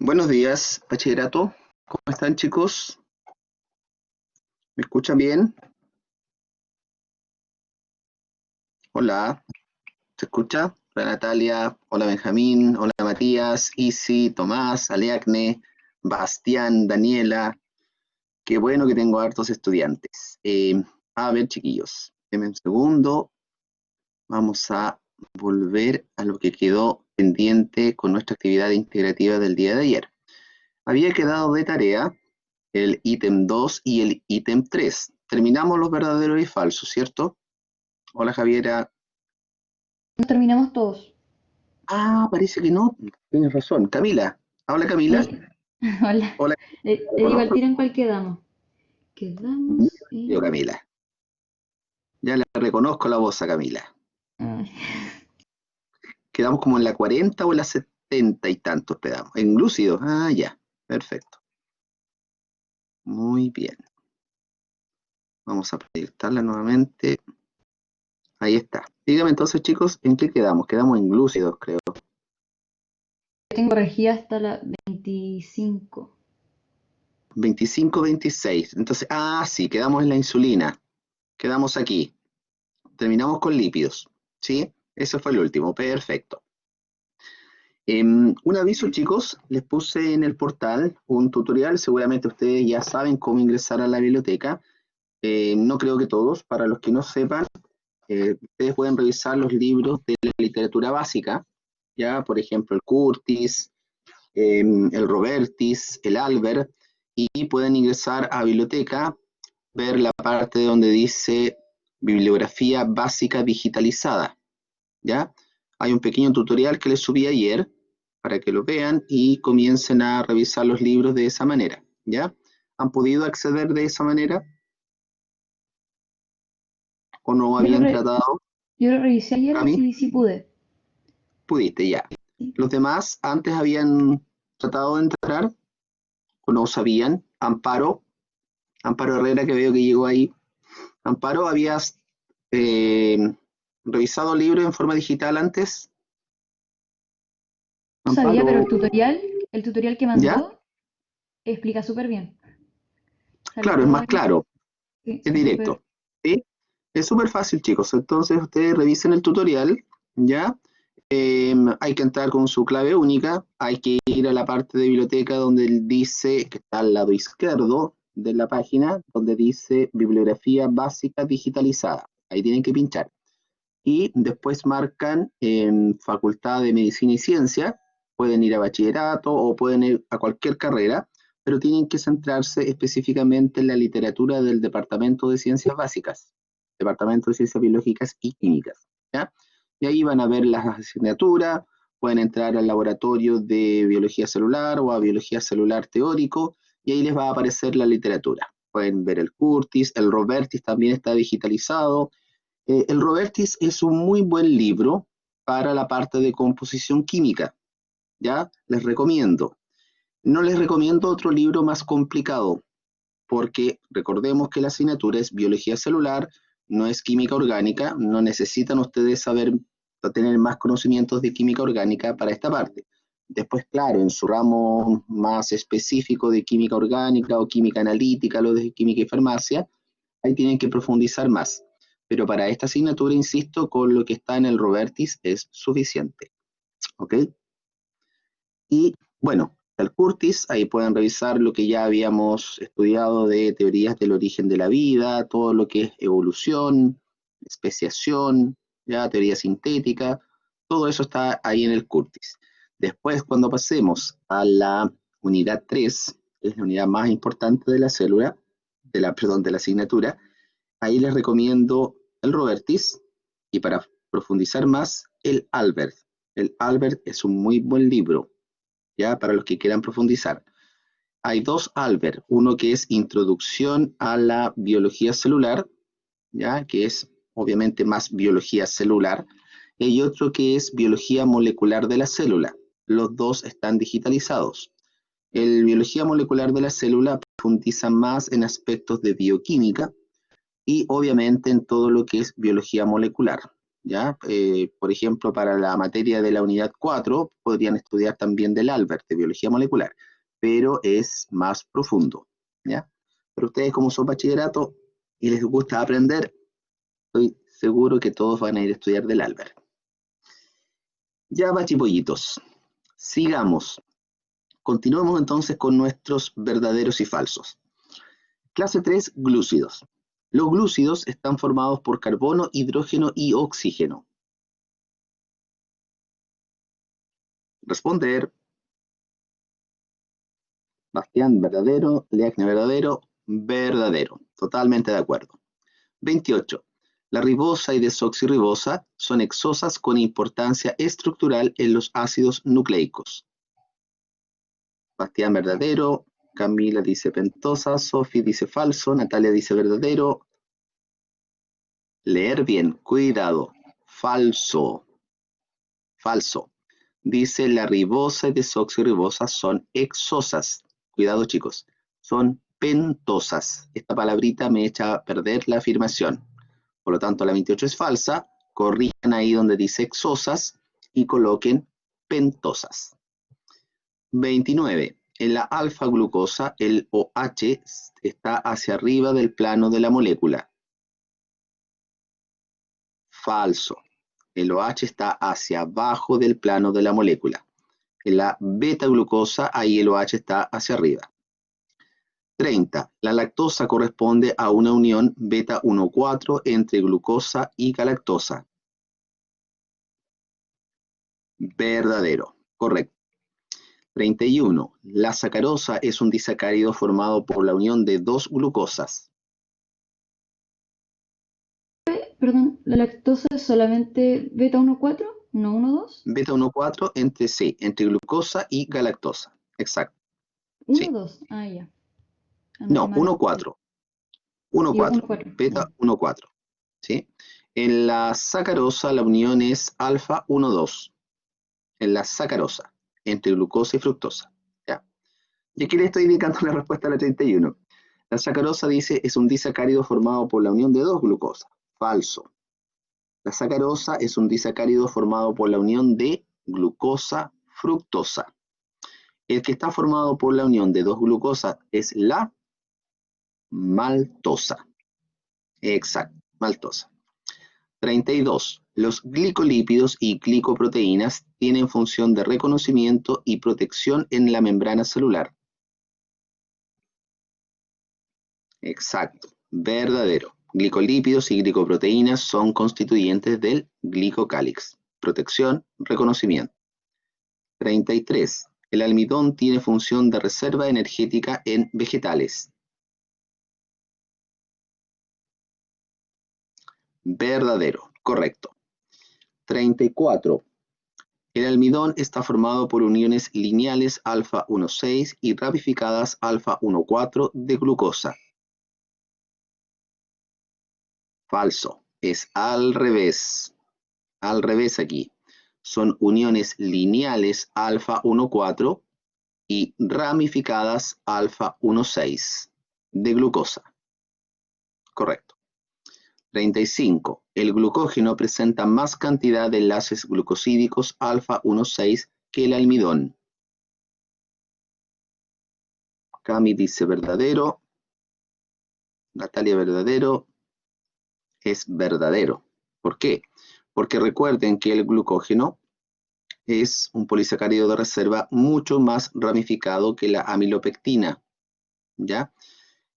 Buenos días, bachillerato. ¿Cómo están, chicos? ¿Me escuchan bien? Hola, ¿se escucha? Hola, Natalia. Hola, Benjamín. Hola, Matías, Isi, Tomás, Aliacne, Bastián, Daniela. Qué bueno que tengo hartos estudiantes. A ver, chiquillos, denme un segundo. Vamos a volver a lo que quedó pendiente con nuestra actividad integrativa del día de ayer. Había quedado de tarea el ítem 2 y el ítem 3. Terminamos los verdaderos y falsos, ¿cierto? Hola, Javiera. Nos terminamos todos. Ah, parece que no. Tienes razón. Camila. Hola, Camila. Sí, hola. Hola, Le digo al reconozco. tiro en cuál quedamos. Quedamos Yo, en... Camila. Ya le reconozco la voz a Camila. Ay, Quedamos como en la 40 o en la 70 y tantos quedamos. En lúcido. Ah, ya. Perfecto. Muy bien. Vamos a proyectarla nuevamente. Ahí está. Dígame entonces, chicos, ¿en qué quedamos? Quedamos en glúcidos, creo. tengo corregida hasta la 25. 25, 26. Entonces, sí, quedamos en la insulina. Quedamos aquí. Terminamos con lípidos. ¿Sí? Eso fue el último. Perfecto. Un aviso, chicos. Les puse en el portal un tutorial. Seguramente ustedes ya saben cómo ingresar a la biblioteca. No creo que todos. Para los que no sepan, ustedes pueden revisar los libros de la literatura básica. Ya, por ejemplo, el Curtis, el Robertis, el Albert. Y pueden ingresar a biblioteca, ver la parte donde dice bibliografía básica digitalizada, ¿ya? Hay un pequeño tutorial que les subí ayer para que lo vean y comiencen a revisar los libros de esa manera, ¿ya? ¿Han podido acceder de esa manera o no Yo lo, habían re- tratado? yo lo revisé ayer A mí, y sí pude. pudiste, ya. Sí. Los demás antes habían tratado de entrar o no sabían. Amparo Herrera, que veo que llegó ahí. Amparo, ¿habías eh, revisado libros en forma digital antes? No sabía, pero Amparo, el tutorial que ¿ya? mandó explica súper bien. Sale Claro, es todo más ahí. claro, Sí, es es súper... directo. ¿Sí? Es súper fácil, chicos. Entonces, ustedes revisen el tutorial, ¿ya? Hay que entrar con su clave única, hay que ir a la parte de biblioteca donde dice, que está al lado izquierdo de la página, donde dice bibliografía básica digitalizada. Ahí tienen que pinchar. Y después marcan en Facultad de Medicina y Ciencia, pueden ir a bachillerato o pueden ir a cualquier carrera, pero tienen que centrarse específicamente en la literatura del Departamento de Ciencias Básicas, Departamento de Ciencias Biológicas y Químicas, ¿ya? Y ahí van a ver las asignaturas, pueden entrar al laboratorio de biología celular o a biología celular teórico, y ahí les va a aparecer la literatura. Pueden ver el Curtis, el Robertis también está digitalizado. El Robertis es un muy buen libro para la parte de composición química, ¿ya? Les recomiendo. No les recomiendo otro libro más complicado, porque recordemos que la asignatura es biología celular, no es química orgánica, no necesitan ustedes saber o tener más conocimientos de química orgánica para esta parte. Después, claro, en su ramo más específico de química orgánica o química analítica, lo de química y farmacia, ahí tienen que profundizar más. Pero para esta asignatura, insisto, con lo que está en el Robertis es suficiente. ¿Ok? Y bueno, el Curtis, ahí pueden revisar lo que ya habíamos estudiado de teorías del origen de la vida, todo lo que es evolución, especiación, ya teoría sintética, todo eso está ahí en el Curtis. Después, cuando pasemos a la unidad 3, que es la unidad más importante de la célula, perdón, de la asignatura, ahí les recomiendo el Robertis y para profundizar más, el Albert. El Albert es un muy buen libro, ya para los que quieran profundizar. Hay dos Albert, uno que es Introducción a la Biología Celular, ya que es obviamente más biología celular, y otro que es Biología Molecular de la Célula. Los dos están digitalizados. El Biología Molecular de la Célula profundiza más en aspectos de bioquímica, y obviamente en todo lo que es biología molecular. ¿ya? Por ejemplo, para la materia de la unidad 4 podrían estudiar también del Albert, de biología molecular, pero es más profundo, ¿ya? Pero ustedes como son bachillerato y les gusta aprender, estoy seguro que todos van a ir a estudiar del Albert. Ya, bachipollitos, sigamos. Continuemos entonces con nuestros verdaderos y falsos. Clase 3, glúcidos. Los glúcidos están formados por carbono, hidrógeno y oxígeno. Responder. Bastián, verdadero. Leacne, verdadero. Verdadero. Totalmente de acuerdo. 28. La ribosa y desoxirribosa son hexosas con importancia estructural en los ácidos nucleicos. Bastián, verdadero. Camila dice pentosa. Sofi dice falso. Natalia dice verdadero. Leer bien, cuidado. Falso. Falso. Dice la ribosa y desoxirribosa son hexosas. Cuidado, chicos. Son pentosas. Esta palabrita me echa a perder la afirmación. Por lo tanto, la 28 es falsa. Corrijan ahí donde dice hexosas y coloquen pentosas. 29. En la alfa-glucosa, el OH está hacia arriba del plano de la molécula. Falso. El OH está hacia abajo del plano de la molécula. En la beta-glucosa, ahí el OH está hacia arriba. 30. La lactosa corresponde a una unión beta-1,4 entre glucosa y galactosa. Verdadero. Correcto. 31. La sacarosa es un disacárido formado por la unión de dos glucosas. Perdón, ¿la lactosa es solamente beta 1,4? ¿No 1,2? Beta 1,4 entre glucosa y galactosa. Exacto. Sí. 1,2. Ah, ya. Anoté No, mal. 1,4. Digo 1,4. 1,4. Beta Ya. 1,4. ¿Sí? En la sacarosa la unión es alfa 1,2. En la sacarosa, entre glucosa y fructosa. ¿Ya? Y aquí le estoy indicando la respuesta a la 31. La sacarosa dice es un disacárido formado por la unión de dos glucosas. Falso. La sacarosa es un disacárido formado por la unión de glucosa-fructosa. El que está formado por la unión de dos glucosas es la maltosa. Exacto, maltosa. 32. Los glicolípidos y glicoproteínas tienen función de reconocimiento y protección en la membrana celular. Exacto, verdadero. Glicolípidos y glicoproteínas son constituyentes del glicocálix. Protección, reconocimiento. 33. El almidón tiene función de reserva energética en vegetales. Verdadero, correcto. 34. El almidón está formado por uniones lineales alfa 1,6 y ramificadas alfa 1,4 de glucosa. Falso, es al revés. Al revés aquí. Son uniones lineales alfa 1,4 y ramificadas alfa 1,6 de glucosa. Correcto. 35. El glucógeno presenta más cantidad de enlaces glucosídicos alfa 1,6 que el almidón. Cami dice verdadero. Natalia, verdadero. Es verdadero. ¿Por qué? Porque recuerden que el glucógeno es un polisacárido de reserva mucho más ramificado que la amilopectina, ¿ya?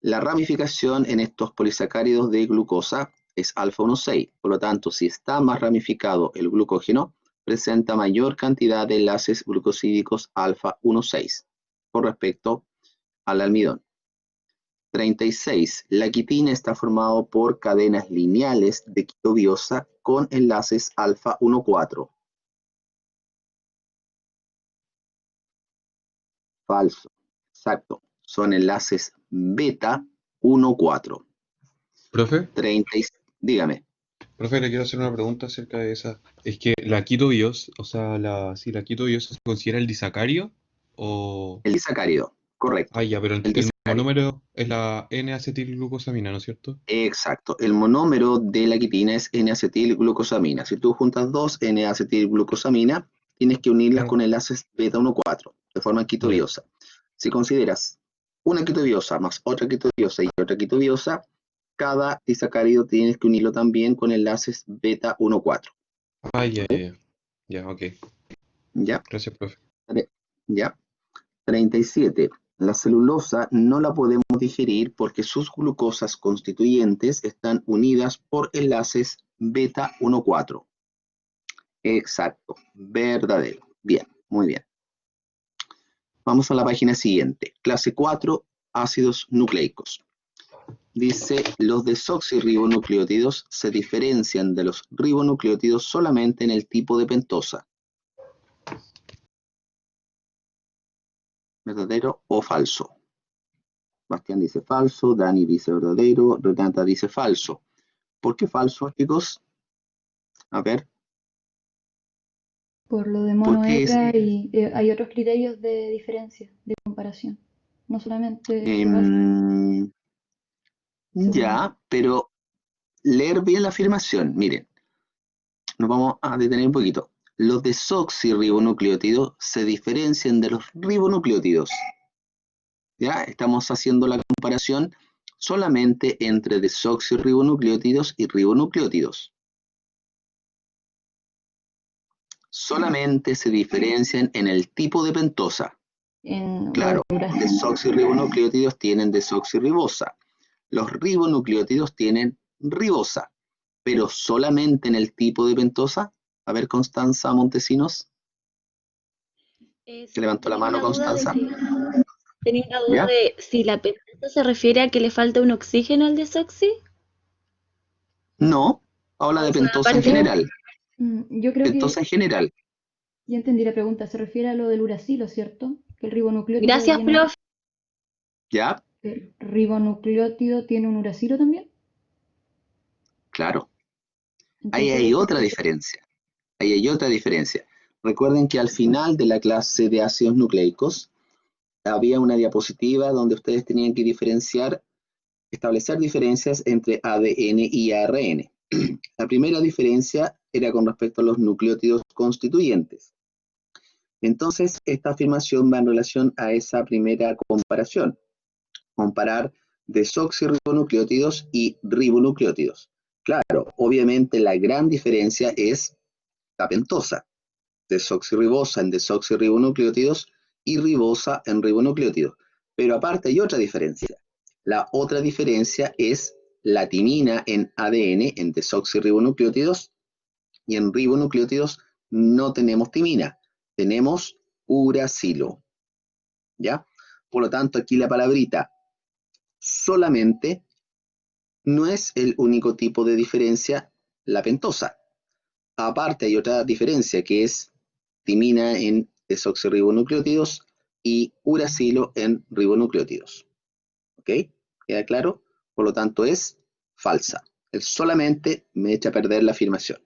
La ramificación en estos polisacáridos de glucosa es alfa 1,6. Por lo tanto, si está más ramificado el glucógeno, presenta mayor cantidad de enlaces glucosídicos alfa 1,6 con respecto al almidón. 36. La quitina está formado por cadenas lineales de quitobiosa con enlaces alfa 1,4. Falso. Exacto. Son enlaces beta 1,4. Profe, 30. Dígame. profe, le quiero hacer una pregunta acerca de esa. Es que la quitobios, o sea, si la quitobios se considera el disacario o... El disacárido. Correcto. Ah, ya, pero El el monómero es la N-acetilglucosamina, ¿no es cierto? Exacto, el monómero de la quitina es N-acetilglucosamina. Si tú juntas dos N-acetilglucosamina, tienes que unirlas con enlaces beta 1,4 de forma Ya. quitobiosa. Si consideras una quitobiosa más otra quitobiosa y otra quitobiosa, cada disacárido tienes que unirlo también con enlaces beta 1,4. Ah, ya, ¿Ok? ya, ya. Ya, ok. ¿Ya? Gracias, profe. ¿Ya? 37. La celulosa no la podemos digerir porque sus glucosas constituyentes están unidas por enlaces beta 1,4. Exacto, verdadero. Bien, muy bien. Vamos a la página siguiente. Clase 4, ácidos nucleicos. Dice, los desoxirribonucleótidos se diferencian de los ribonucleótidos solamente en el tipo de pentosa. ¿Verdadero o falso? Bastián dice falso, Dani dice verdadero, Renata dice falso. ¿Por qué falso, chicos? A ver, Por lo de ¿por mono qué es? hembra y hay otros criterios de diferencia, de comparación. No solamente se basa, em, según yo. ya, pero leer bien la afirmación. Miren, nos vamos a detener un poquito. Los desoxirribonucleótidos se diferencian de los ribonucleótidos. ¿Ya? Estamos haciendo la comparación solamente entre desoxirribonucleótidos y ribonucleótidos. Solamente se diferencian en el tipo de pentosa. O de Claro, duración. desoxirribonucleótidos tienen desoxirribosa. Los ribonucleótidos tienen ribosa, pero solamente en el tipo de pentosa. A ver, Constanza Montesinos, que Sí, levantó la mano, Constanza. tenía una duda ¿Ya? de si la pentosa se refiere a que le falta un oxígeno al desoxi No, habla o de son pentosa en aparte. general. Yo creo Pentosa que en general. ya entendí la pregunta. Se refiere a lo del uracilo, ¿cierto? Que el ribonucleótido Gracias, tiene, profe. ¿Ya? el ribonucleótido tiene un uracilo también. Claro. Ahí hay Entonces, otra diferencia. Ahí hay otra diferencia. Recuerden que al final de la clase de ácidos nucleicos había una diapositiva donde ustedes tenían que diferenciar, establecer diferencias entre ADN y ARN. La primera diferencia era con respecto a los nucleótidos constituyentes. Entonces, esta afirmación va en relación a esa primera comparación. Comparar desoxirribonucleótidos y ribonucleótidos. Claro, obviamente la gran diferencia es la pentosa. Desoxirribosa en desoxirribonucleótidos y ribosa en ribonucleótidos. Pero aparte hay otra diferencia. La otra diferencia es la timina en ADN en desoxirribonucleótidos y en ribonucleótidos no tenemos timina, tenemos uracilo, ¿ya? Por lo tanto, aquí la palabrita solamente no es el único tipo de diferencia la pentosa. Aparte hay otra diferencia que es timina en desoxirribonucleótidos y uracilo en ribonucleótidos. ¿Ok? ¿Queda claro? Por lo tanto es falsa. El solamente me echa a perder la afirmación.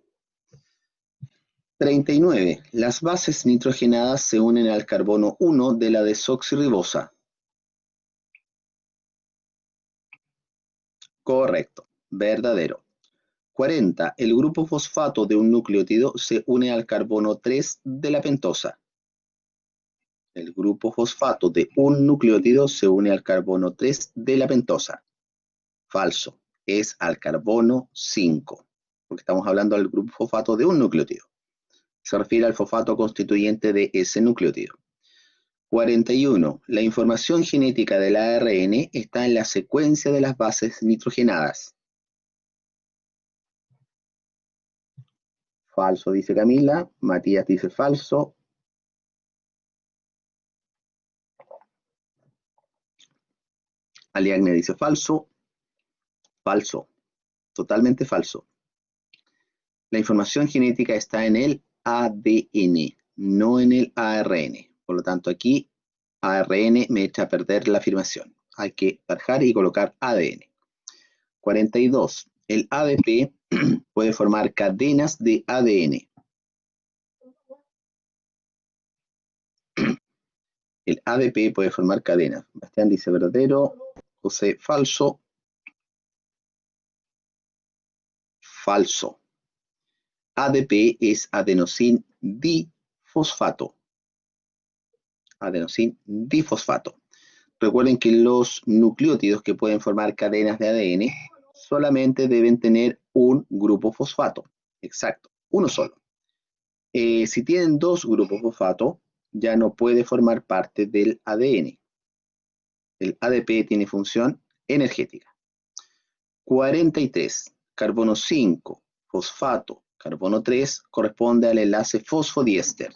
39. Las bases nitrogenadas se unen al carbono 1 de la desoxirribosa. Correcto. Verdadero. 40. El grupo fosfato de un nucleótido se une al carbono 3 de la pentosa. El grupo fosfato de un nucleótido se une al carbono 3 de la pentosa. Falso. Es al carbono 5, porque estamos hablando del grupo fosfato de un nucleótido. Se refiere al fosfato constituyente de ese nucleótido. 41. La información genética del ARN está en la secuencia de las bases nitrogenadas. Falso, dice Camila. Matías dice falso. Aliagne dice falso. Falso. Totalmente falso. La información genética está en el ADN, no en el ARN. Por lo tanto, aquí ARN me echa a perder la afirmación. Hay que bajar y colocar ADN. 42. El ADP puede formar cadenas de ADN. El ADP puede formar cadenas. Bastián dice verdadero, José falso. Falso. ADP es adenosin difosfato. Adenosin difosfato. Recuerden que los nucleótidos que pueden formar cadenas de ADN solamente deben tener un grupo fosfato. Exacto, uno solo. Si tienen dos grupos fosfato, ya no puede formar parte del ADN. El ADP tiene función energética. 43. Carbono 5, fosfato, carbono 3, corresponde al enlace fosfodiéster.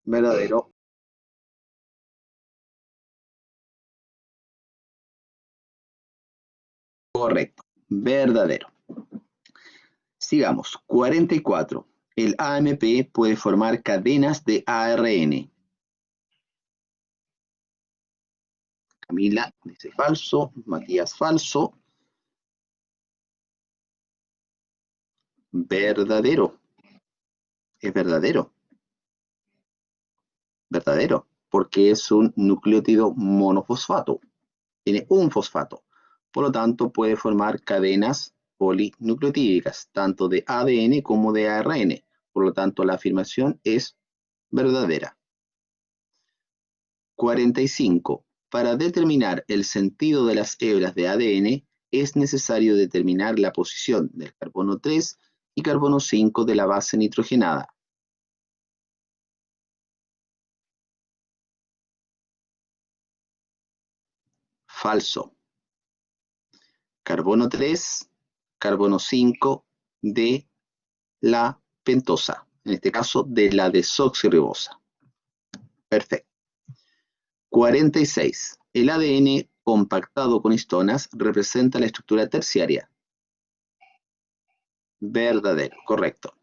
Verdadero. Correcto. Verdadero. Sigamos. 44. El AMP puede formar cadenas de ARN. Camila dice falso. Matías falso. Verdadero. Es verdadero. Verdadero. Porque es un nucleótido monofosfato. Tiene un fosfato. Por lo tanto, puede formar cadenas polinucleotídicas, tanto de ADN como de ARN. Por lo tanto, la afirmación es verdadera. 45. Para determinar el sentido de las hebras de ADN, es necesario determinar la posición del carbono 3 y carbono 5 de la base nitrogenada. Falso. Carbono 3, carbono 5 de la pentosa, en este caso de la desoxirribosa. Perfecto. 46. El ADN compactado con histonas representa la estructura terciaria. Verdadero, correcto.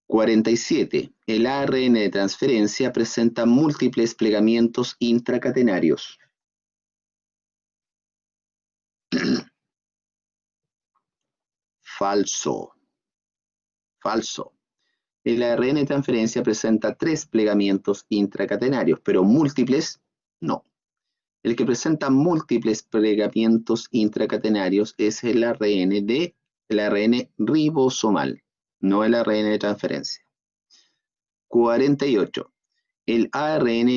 47. El ARN de transferencia presenta múltiples plegamientos intracatenarios. Falso. Falso. El ARN de transferencia presenta 3 plegamientos intracatenarios, pero múltiples no. El que presenta múltiples plegamientos intracatenarios es el ARN ribosomal, no el ARN de transferencia. 48. El ARN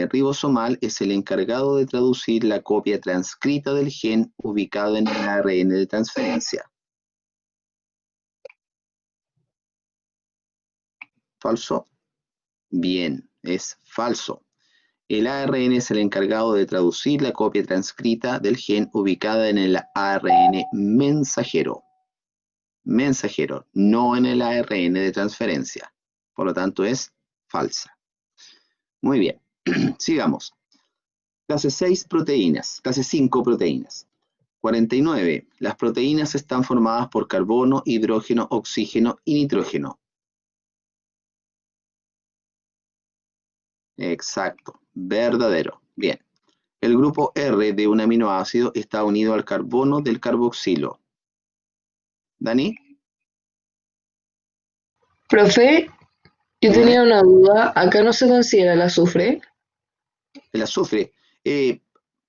ribosomal es el encargado de traducir la copia transcrita del gen ubicado en el ARN de transferencia. ¿Falso? Bien, es falso. El ARN es el encargado de traducir la copia transcrita del gen ubicada en el ARN mensajero. Mensajero, no en el ARN de transferencia. Por lo tanto, es falsa. Muy bien, sigamos. Clase 6, proteínas. Clase 5, proteínas. 49. Las proteínas están formadas por carbono, hidrógeno, oxígeno y nitrógeno. Exacto, verdadero. Bien. El grupo R de un aminoácido está unido al carbono del carboxilo. ¿Dani? Profe, yo tenía una duda. ¿Acá no se considera el azufre? El azufre.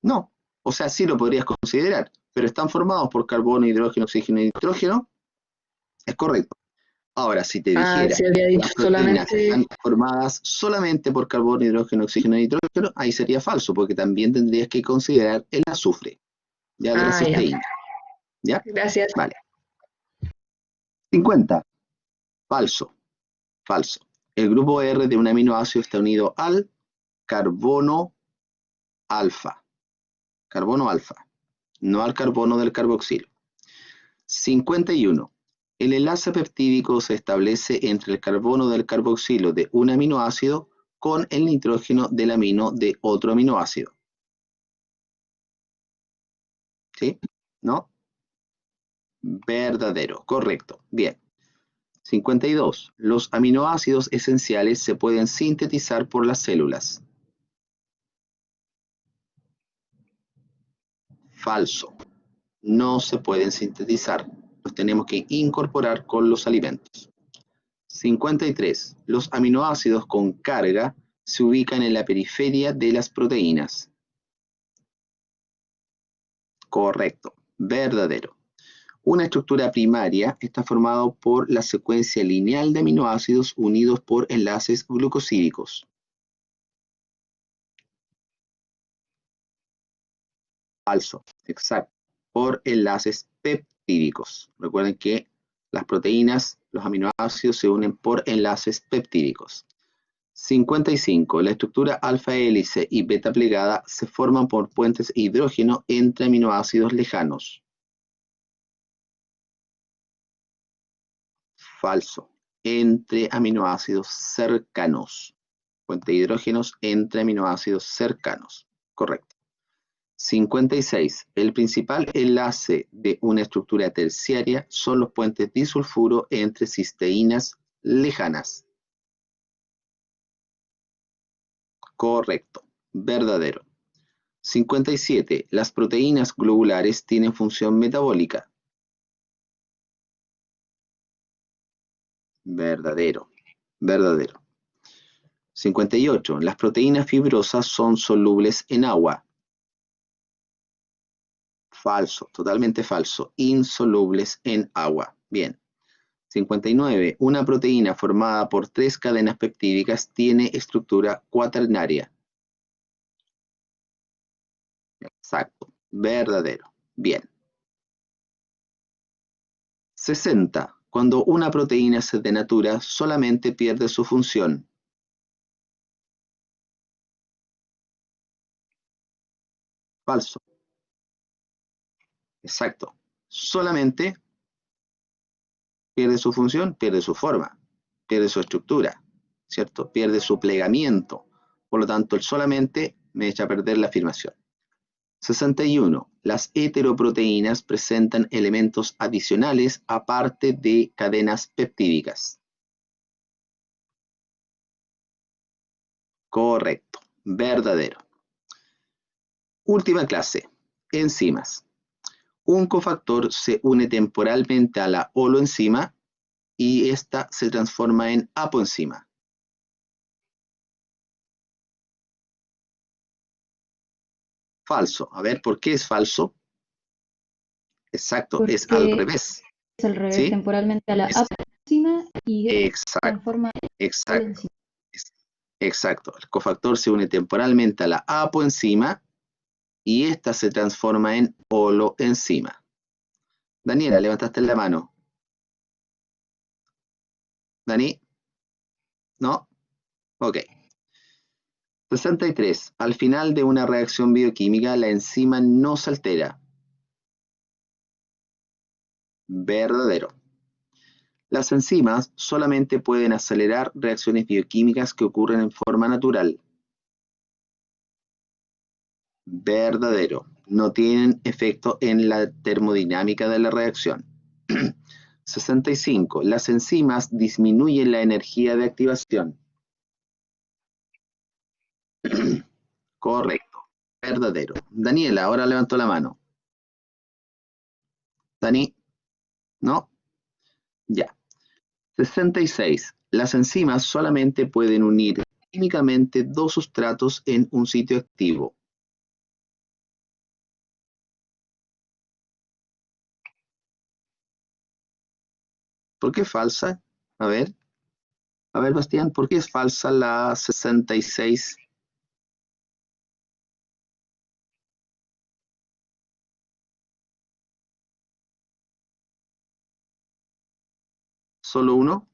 No, o sea, sí lo podrías considerar, pero están formados por carbono, hidrógeno, oxígeno y nitrógeno. Es correcto. Ahora, si te dijera se había dicho las proteínas solamente. están formadas solamente por carbono, hidrógeno, oxígeno y nitrógeno, ahí sería falso, porque también tendrías que considerar el azufre, ya de la Ya. cisteína. ¿Ya? Gracias. Vale. 50. Falso. Falso. El grupo R de un aminoácido está unido al carbono alfa. Carbono alfa, no al carbono del carboxilo. 51. El enlace peptídico se establece entre el carbono del carboxilo de un aminoácido con el nitrógeno del amino de otro aminoácido. ¿Sí? ¿No? Verdadero, correcto. Bien. 52. Los aminoácidos esenciales se pueden sintetizar por las células. Falso. No se pueden sintetizar. Los tenemos que incorporar con los alimentos. 53. Los aminoácidos con carga se ubican en la periferia de las proteínas. Correcto, verdadero. Una estructura primaria está formada por la secuencia lineal de aminoácidos unidos por enlaces glucosídicos. Falso, exacto, por enlaces peptídicos. Recuerden que las proteínas, los aminoácidos se unen por enlaces peptídicos. 55. La estructura alfa hélice y beta plegada se forman por puentes hidrógeno entre aminoácidos lejanos. Falso. Entre aminoácidos cercanos. Puente de hidrógenos entre aminoácidos cercanos. Correcto. 56. El principal enlace de una estructura terciaria son los puentes disulfuro entre cisteínas lejanas. Correcto. Verdadero. 57. Las proteínas globulares tienen función metabólica. Verdadero. Verdadero. 58. Las proteínas fibrosas son solubles en agua. Falso, totalmente falso. Insolubles en agua. Bien. 59. Una proteína formada por 3 cadenas peptídicas tiene estructura cuaternaria. Exacto. Verdadero. Bien. 60. Cuando una proteína se denatura, solamente pierde su función. Falso. Exacto. Solamente pierde su función, pierde su forma, pierde su estructura, ¿cierto? Pierde su plegamiento. Por lo tanto, el solamente me echa a perder la afirmación. 61. Las heteroproteínas presentan elementos adicionales aparte de cadenas peptídicas. Correcto. Verdadero. Última clase. Enzimas. Un cofactor se une temporalmente a la holoenzima y esta se transforma en apoenzima. Falso. A ver, ¿por qué es falso? Exacto, Porque es al revés. es al revés, ¿Sí? temporalmente a la Es- apoenzima y se Exacto, transforma en exacto. holoenzima. Exacto. El cofactor se une temporalmente a la apoenzima y esta se transforma en holoenzima. Daniela, levantaste la mano. ¿Dani? ¿No? Ok. 63. Al final de una reacción bioquímica, la enzima no se altera. Verdadero. Las enzimas solamente pueden acelerar reacciones bioquímicas que ocurren en forma natural. Verdadero. No tienen efecto en la termodinámica de la reacción. 65. Las enzimas disminuyen la energía de activación. Correcto. Verdadero. Daniela, ahora levantó la mano. Dani, ¿no? Ya. 66. Las enzimas solamente pueden unir químicamente dos sustratos en un sitio activo. ¿Por qué es falsa? A ver, Bastián, ¿por qué es falsa la 66? ¿Solo uno?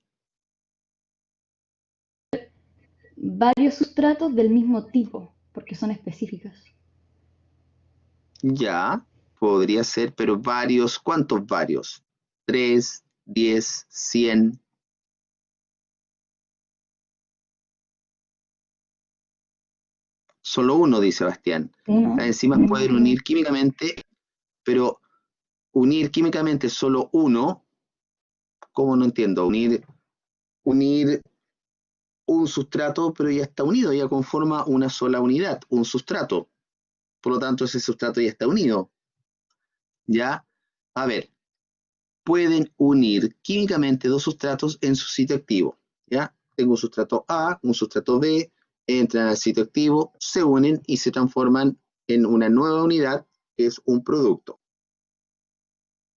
Varios sustratos del mismo tipo, porque son específicas. Ya, podría ser, pero varios, ¿cuántos varios? 3, 10, 100. Solo uno, dice Bastián. Uno. Las enzimas pueden unir químicamente, pero unir químicamente solo uno, ¿cómo no entiendo? Unir un sustrato, pero ya está unido, ya conforma una sola unidad, un sustrato. Por lo tanto, ese sustrato ya está unido. ¿Ya? A ver, pueden unir químicamente dos sustratos en su sitio activo. ¿ya? Tengo un sustrato A, un sustrato B, entran al sitio activo, se unen y se transforman en una nueva unidad que es un producto.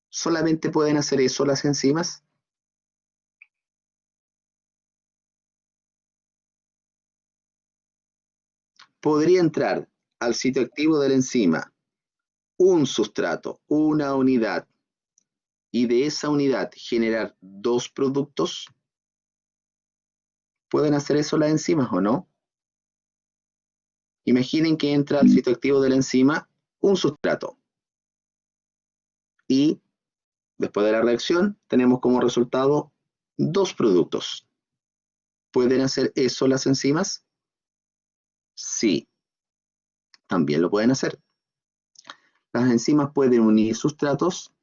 ¿Solamente pueden hacer eso las enzimas? Podría entrar al sitio activo de la enzima un sustrato, una unidad, y de esa unidad generar dos productos. ¿Pueden hacer eso las enzimas o no? Imaginen que entra al sitio activo de la enzima un sustrato y después de la reacción tenemos como resultado dos productos. ¿Pueden hacer eso las enzimas? Sí, también lo pueden hacer. Las enzimas pueden unir sustratos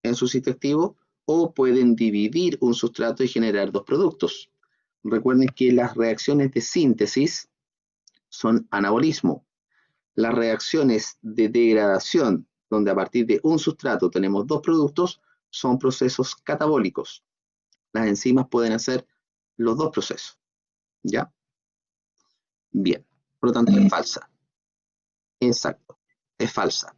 en su sitio activo o pueden dividir un sustrato y generar dos productos. Recuerden que las reacciones de síntesis son anabolismo. Las reacciones de degradación, donde a partir de un sustrato tenemos dos productos, son procesos catabólicos. Las enzimas pueden hacer los dos procesos. ¿Ya? Bien. Por lo tanto, es falsa. Exacto. Es falsa.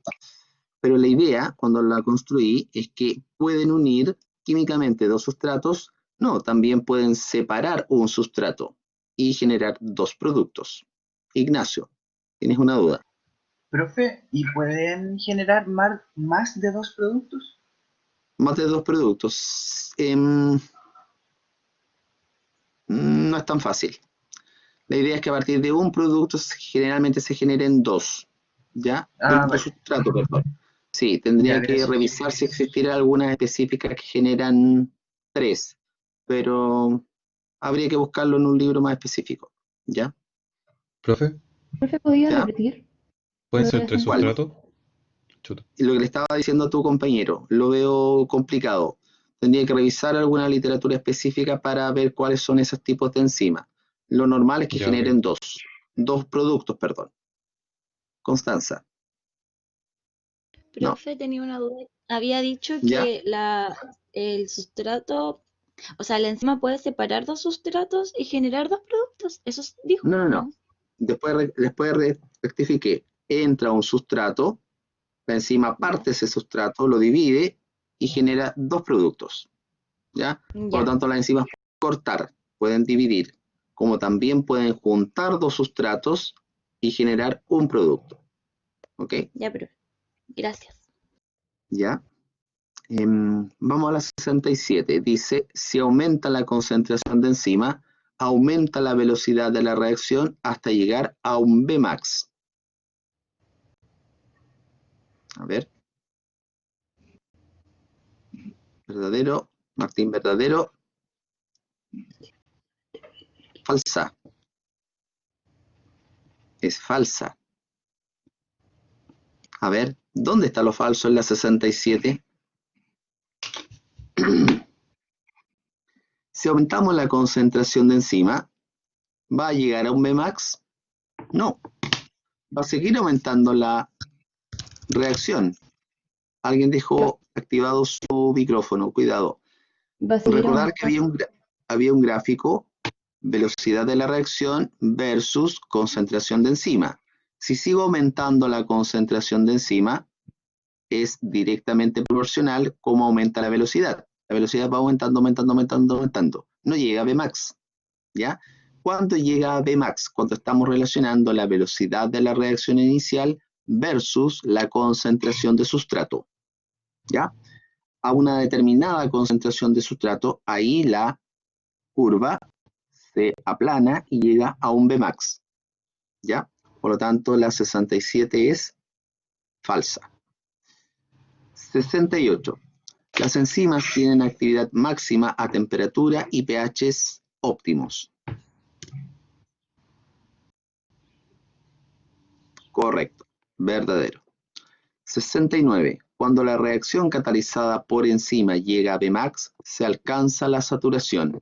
Pero la idea, cuando la construí, es que pueden unir químicamente dos sustratos. No, también pueden separar un sustrato y generar dos productos. Ignacio, ¿tienes una duda? Profe, ¿y pueden generar más de dos productos? Más de dos productos. No es tan fácil. La idea es que a partir de un producto generalmente se generen dos. ¿Ya? De un Vale. sustrato, perdón. Sí, Ya, tendría que gracias. revisar si existiera algunas específicas que generan tres, pero habría que buscarlo en un libro más específico. ¿Ya? ¿Profe? Profe, ¿podía ¿Ya? repetir ¿Pueden lo de ser las tres ¿Cuál? enzimas? sustratos? Chuta. Y lo que le estaba diciendo a tu compañero, lo veo complicado. Tendría que revisar alguna literatura específica para ver cuáles son esos tipos de enzimas. Lo normal es que Ya, ok. generen dos productos, perdón. Constanza, no, Profe, tenía una duda. Había dicho ¿ya? que el sustrato, o sea, la enzima puede separar dos sustratos y generar dos productos. ¿Eso dijo? No, no, no. No. Después rectifiqué. Entra un sustrato, la enzima Ya. parte ese sustrato, lo divide y genera dos productos. ¿Ya? Por lo Ya. tanto, las enzimas pueden cortar, pueden dividir, como también pueden juntar dos sustratos y generar un producto. ¿Ok? Ya, profe. Gracias. ¿Ya? Vamos a la 67. Dice, si aumenta la concentración de enzima, aumenta la velocidad de la reacción hasta llegar a un Vmax. A ver, verdadero, Martín, verdadero, falsa, es falsa. A ver, ¿dónde está lo falso en la 67? Si aumentamos la concentración de enzima, ¿va a llegar a un Vmax? No, va a seguir aumentando la reacción. Alguien dejó activado su micrófono, cuidado. Va a seguir Recordar que aumentando. había un gráfico, velocidad de la reacción versus concentración de enzima. Si sigo aumentando la concentración de enzima, es directamente proporcional cómo aumenta la velocidad. La velocidad va aumentando, aumentando, aumentando, aumentando. No llega a Vmax, ¿ya? ¿Cuándo llega a Vmax? Cuando estamos relacionando la velocidad de la reacción inicial versus la concentración de sustrato, ¿ya? A una determinada concentración de sustrato, ahí la curva se aplana y llega a un Vmax, ¿ya? Por lo tanto, la 67 es falsa. 68. Las enzimas tienen actividad máxima a temperatura y pHs óptimos. Correcto, verdadero. 69. Cuando la reacción catalizada por enzima llega a Vmax, se alcanza la saturación.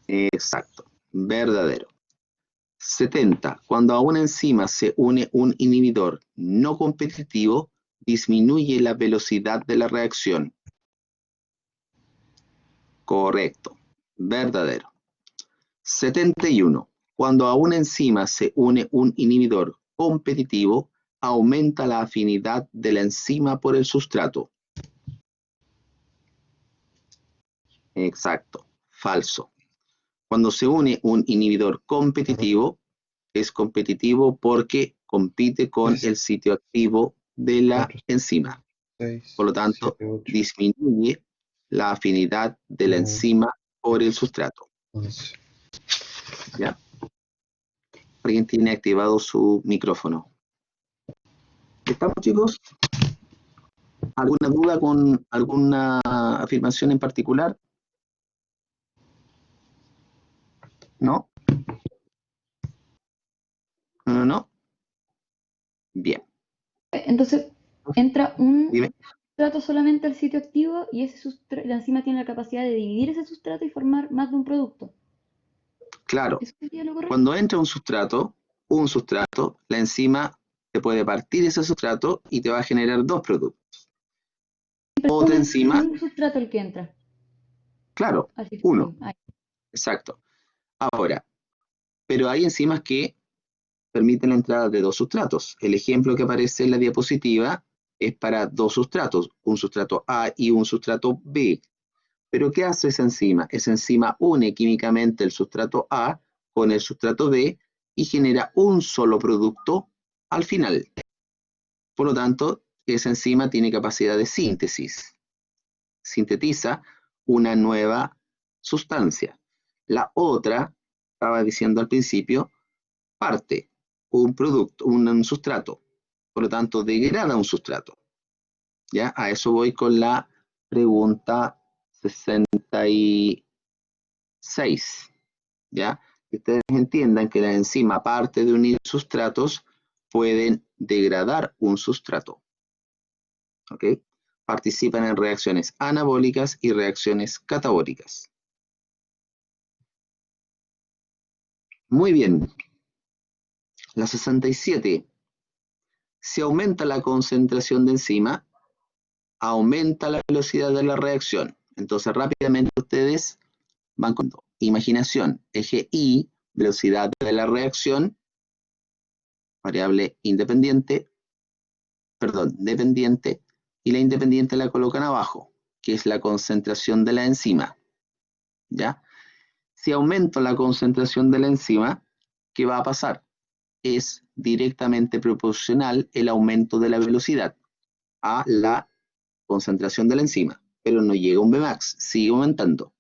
Exacto, verdadero. 70. Cuando a una enzima se une un inhibidor no competitivo, disminuye la velocidad de la reacción. Correcto. Verdadero. 71. Cuando a una enzima se une un inhibidor competitivo, aumenta la afinidad de la enzima por el sustrato. Exacto. Falso. Cuando se une un inhibidor competitivo, es competitivo porque compite con el sitio activo de la enzima. 6, Por lo tanto, 7, 8, disminuye la afinidad de la enzima por el sustrato. 11. ¿Ya? ¿Alguien tiene activado su micrófono? ¿Estamos, chicos? ¿Alguna duda con alguna afirmación en particular? ¿No? ¿No? Bien. Entonces, entra un Dime. sustrato solamente al sitio activo y la enzima tiene la capacidad de dividir ese sustrato y formar más de un producto. Claro. ¿Eso sería lo correcto? Cuando entra un sustrato, la enzima te puede partir ese sustrato y te va a generar dos productos. Otra enzima, Un sustrato el que entra claro, al sitio uno, activo. Ahí. exacto. Ahora, pero hay enzimas que permiten la entrada de dos sustratos. El ejemplo que aparece en la diapositiva es para dos sustratos, un sustrato A y un sustrato B. Pero ¿qué hace esa enzima? Esa enzima une químicamente el sustrato A con el sustrato B y genera un solo producto al final. Por lo tanto, esa enzima tiene capacidad de síntesis. Sintetiza una nueva sustancia. La otra, estaba diciendo al principio, parte un producto, un sustrato. Por lo tanto, degrada un sustrato. ¿Ya? A eso voy con la pregunta 66. ¿Ya? Que ustedes entiendan que las enzimas, aparte de unir sustratos, pueden degradar un sustrato. ¿Ok? Participan en reacciones anabólicas y reacciones catabólicas. Muy bien. La 67. Si aumenta la concentración de enzima, aumenta la velocidad de la reacción. Entonces, rápidamente ustedes van con imaginación, eje Y, velocidad de la reacción, variable independiente, dependiente, y la independiente la colocan abajo, que es la concentración de la enzima. ¿Ya? Si aumento la concentración de la enzima, ¿qué va a pasar? Es directamente proporcional el aumento de la velocidad a la concentración de la enzima, pero no llega a un Vmax, sigue aumentando.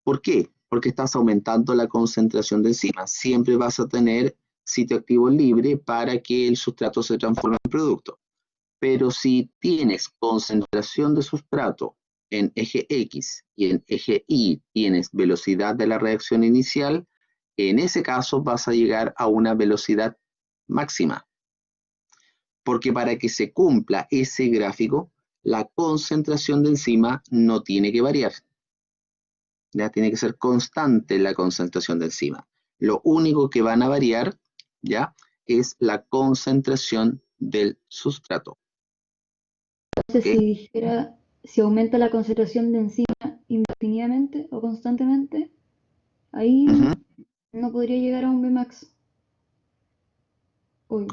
¿Por qué? Porque estás aumentando la concentración de enzima. Siempre vas a tener sitio activo libre para que el sustrato se transforme en producto. Pero si tienes concentración de sustrato en eje X y en eje Y tienes velocidad de la reacción inicial, en ese caso vas a llegar a una velocidad máxima. Porque para que se cumpla ese gráfico, la concentración de enzima no tiene que variar. Ya tiene que ser constante la concentración de enzima. Lo único que van a variar, ¿ya?, es la concentración del sustrato. Entonces, ¿Ok? si dijera, si aumenta la concentración de enzima indefinidamente o constantemente, ahí Ujú. no podría llegar a un Vmax. Uy,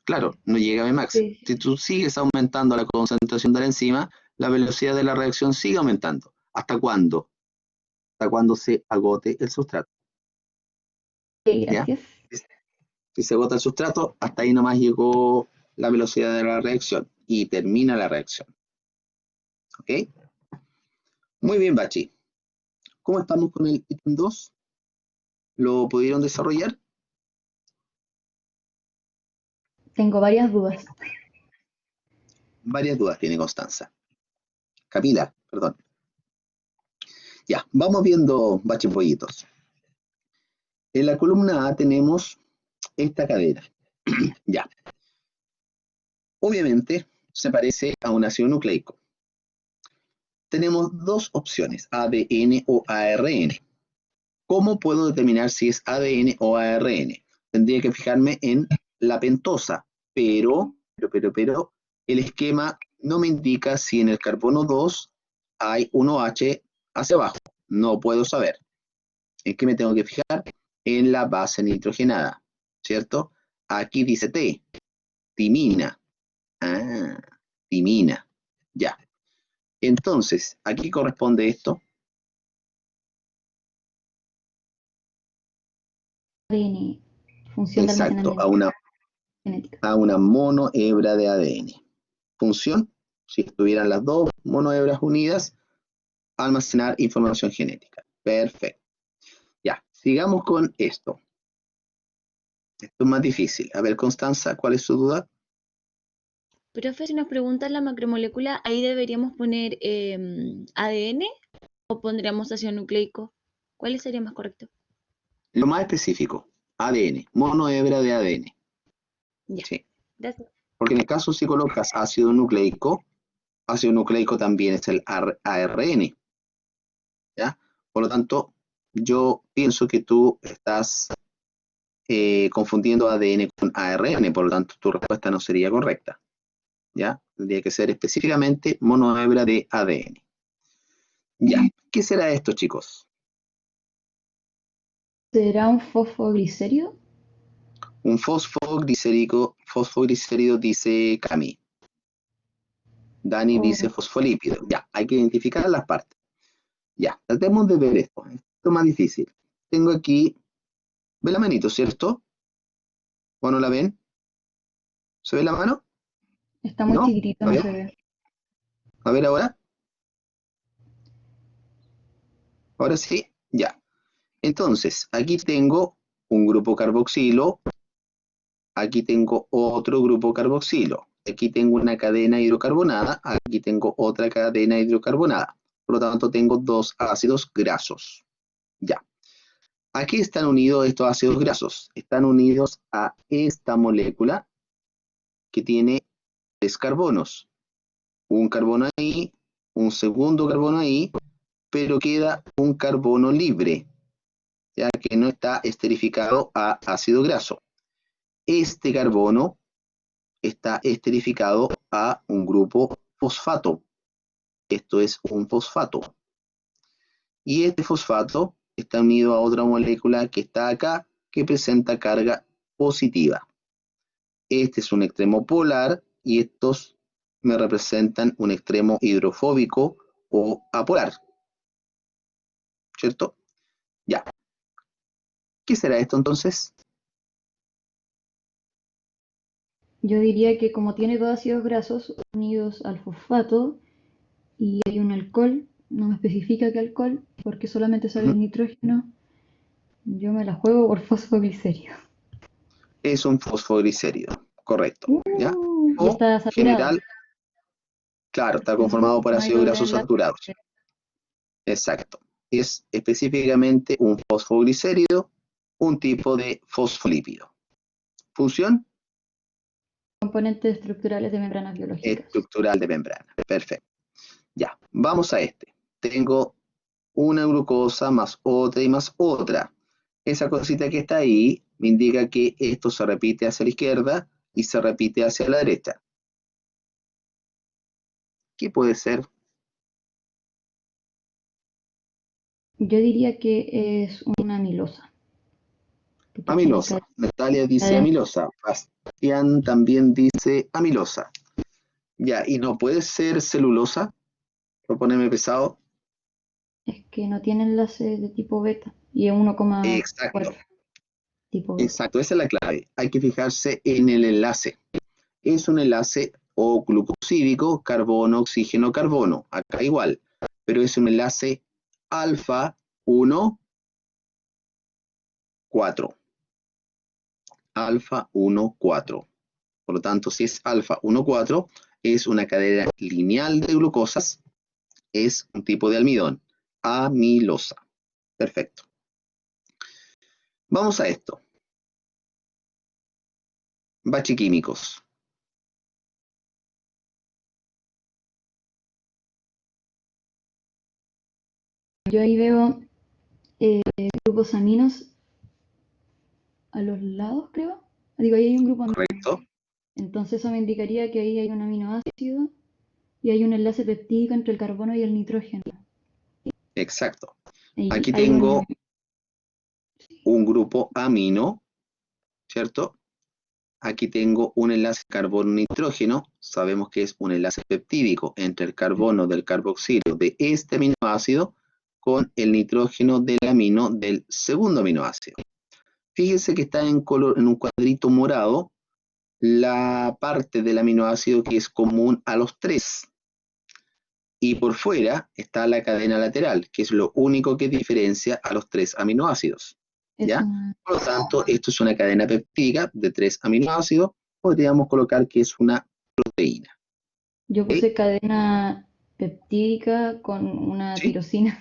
Claro, no llega a Vmax. sí. Si tú sigues aumentando la concentración de la enzima, la velocidad de la reacción sigue aumentando. ¿Hasta cuándo? Hasta cuando se agote el sustrato. Ok, ¿Ya? gracias. Si se agota el sustrato, hasta ahí nomás llegó la velocidad de la reacción y termina la reacción. ¿Ok? Muy bien, Bachi. ¿Cómo estamos con el ítem 2? ¿Lo pudieron desarrollar? Tengo varias dudas. Varias dudas tiene Constanza. Camila, perdón. Ya, vamos viendo, Bachi Pollitos. En la columna A tenemos esta cadena. Ya. Obviamente se parece a un ácido nucleico. Tenemos dos opciones, ADN o ARN. ¿Cómo puedo determinar si es ADN o ARN? Tendría que fijarme en la pentosa, pero el esquema no me indica si en el carbono 2 hay 1H hacia abajo. No puedo saber. ¿En qué me tengo que fijar? En la base nitrogenada, ¿cierto? Aquí dice T, timina. Ah, timina. Ya. Entonces, ¿a qué corresponde esto? ADN, función de Exacto, almacenamiento genética. a una monohebra de ADN. Función, si estuvieran las dos monohebras unidas, almacenar información genética. Perfecto. Ya, sigamos con esto. Esto es más difícil. A ver, Constanza, ¿cuál es su duda? Profe, si nos preguntan la macromolécula, ahí deberíamos poner ADN o pondríamos ácido nucleico. ¿Cuál sería más correcto? Lo más específico, ADN, monohebra de ADN. Ya, Sí. gracias. Porque en el caso si colocas ácido nucleico también es el ARN. ¿Ya? Por lo tanto, yo pienso que tú estás confundiendo ADN con ARN, por lo tanto, tu respuesta no sería correcta. ¿Ya? Tendría que ser específicamente monohebra de ADN. Ya, ¿qué será esto, chicos? ¿Será un fosfoglicérido? Un fosfoglicérido dice Cami. Dani ¿O dice fosfolípido. Ya, hay que identificar las partes. Ya, tratemos de ver esto. Esto es más difícil. Tengo aquí, ¿ve la manito, cierto? ¿O no la ven? ¿Se ve la mano? está muy ¿No? chiquitito, A no ver, se ve? a ver ahora. Ahora sí, ya. Entonces, aquí tengo un grupo carboxilo, aquí tengo otro grupo carboxilo, aquí tengo una cadena hidrocarbonada, aquí tengo otra cadena hidrocarbonada. Por lo tanto, tengo dos ácidos grasos. Ya. Aquí están unidos estos ácidos grasos. Están unidos a esta molécula que tiene tres carbonos. Un carbono ahí, un segundo carbono ahí, pero queda un carbono libre, ya que no está esterificado a ácido graso. Este carbono está esterificado a un grupo fosfato. Esto es un fosfato. Y este fosfato está unido a otra molécula que está acá, que presenta carga positiva. Este es un extremo polar y estos me representan un extremo hidrofóbico o apolar, ¿cierto? Ya. ¿Qué será esto entonces? Yo diría que como tiene dos ácidos grasos unidos al fosfato y hay un alcohol, no me especifica qué alcohol, porque solamente sale el nitrógeno, yo me la juego por fosfoglicérido. Es un fosfoglicérido, correcto, ¿ya? Y O está saturado, general, claro, está no, conformado por no hay ácidos doble grasos enlace. saturados. Exacto. Es específicamente un fosfoglicérido, un tipo de fosfolípido. Función Componentes estructurales de membranas biológicas. estructural de membrana. Perfecto. Ya, vamos a este. Tengo una glucosa más otra y más otra. Esa cosita que está ahí me indica que esto se repite hacia la izquierda y se repite hacia la derecha. ¿Qué puede ser? Yo diría que es una amilosa, porque tiene Amilosa. Natalia dice cadena. amilosa. Bastián también dice amilosa. Ya, y no puede ser celulosa. Propóneme pesado. Es que no tiene enlace de tipo beta y es Exacto, 1,4 tipo beta. exacto. Esa es la clave. Hay que fijarse en el enlace. Es un enlace o glucosídico, carbono, oxígeno, carbono. Acá igual. Pero es un enlace alfa 1, 4. Alfa 1, 4. Por lo tanto, si es alfa 1, 4, es una cadena lineal de glucosas, es un tipo de almidón, amilosa. Perfecto. Vamos a esto. Bachiquímicos. Yo ahí veo grupos aminos a los lados, creo. Digo, ahí hay un grupo amino. ¿Correcto? Entonces eso me indicaría que ahí hay un aminoácido Y hay un enlace peptídico entre el carbono y el nitrógeno. Exacto. Y Aquí hay tengo un grupo amino, ¿cierto? Aquí tengo un enlace carbono-nitrógeno. Sabemos que es un enlace peptídico entre el carbono del carboxilo de este aminoácido con el nitrógeno del amino del segundo aminoácido. Fíjense que está en un cuadrito morado la parte del aminoácido que es común a los tres. Y por fuera está la cadena lateral, que es lo único que diferencia a los tres aminoácidos. ¿Ya? Por lo tanto, esto es una cadena peptídica de 3 aminoácidos. Podríamos colocar que es una proteína. Yo ¿Ok? puse cadena peptídica con una ¿Sí? tirosina,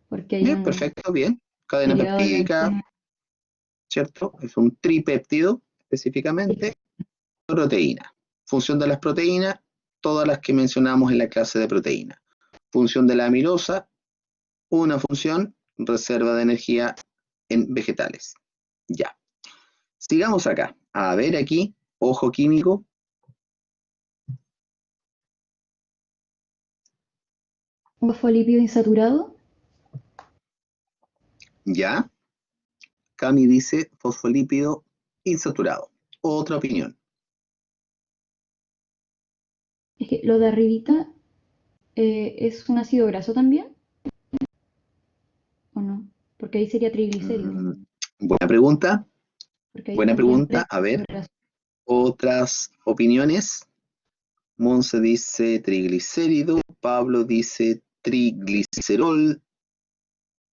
porque hay Bien, un perfecto, bien. Cadena derivado de la peptídica, enzima. ¿cierto? Es un tripéptido, específicamente, proteína. Función de las proteínas, todas las que mencionamos en la clase de proteína. Función de la amilosa, una función, reserva de energía en vegetales. Ya. Sigamos acá. A ver aquí, ojo químico. Un fosfolípido insaturado. Ya. Cami dice fosfolípido insaturado. Otra opinión. Es que lo de arribita es un ácido graso también, ¿o no? Porque ahí sería triglicérido. Buena pregunta. Porque ahí Buena estarían pregunta. A ver, grasos. otras opiniones. Monse dice triglicérido. Pablo dice triglicerol.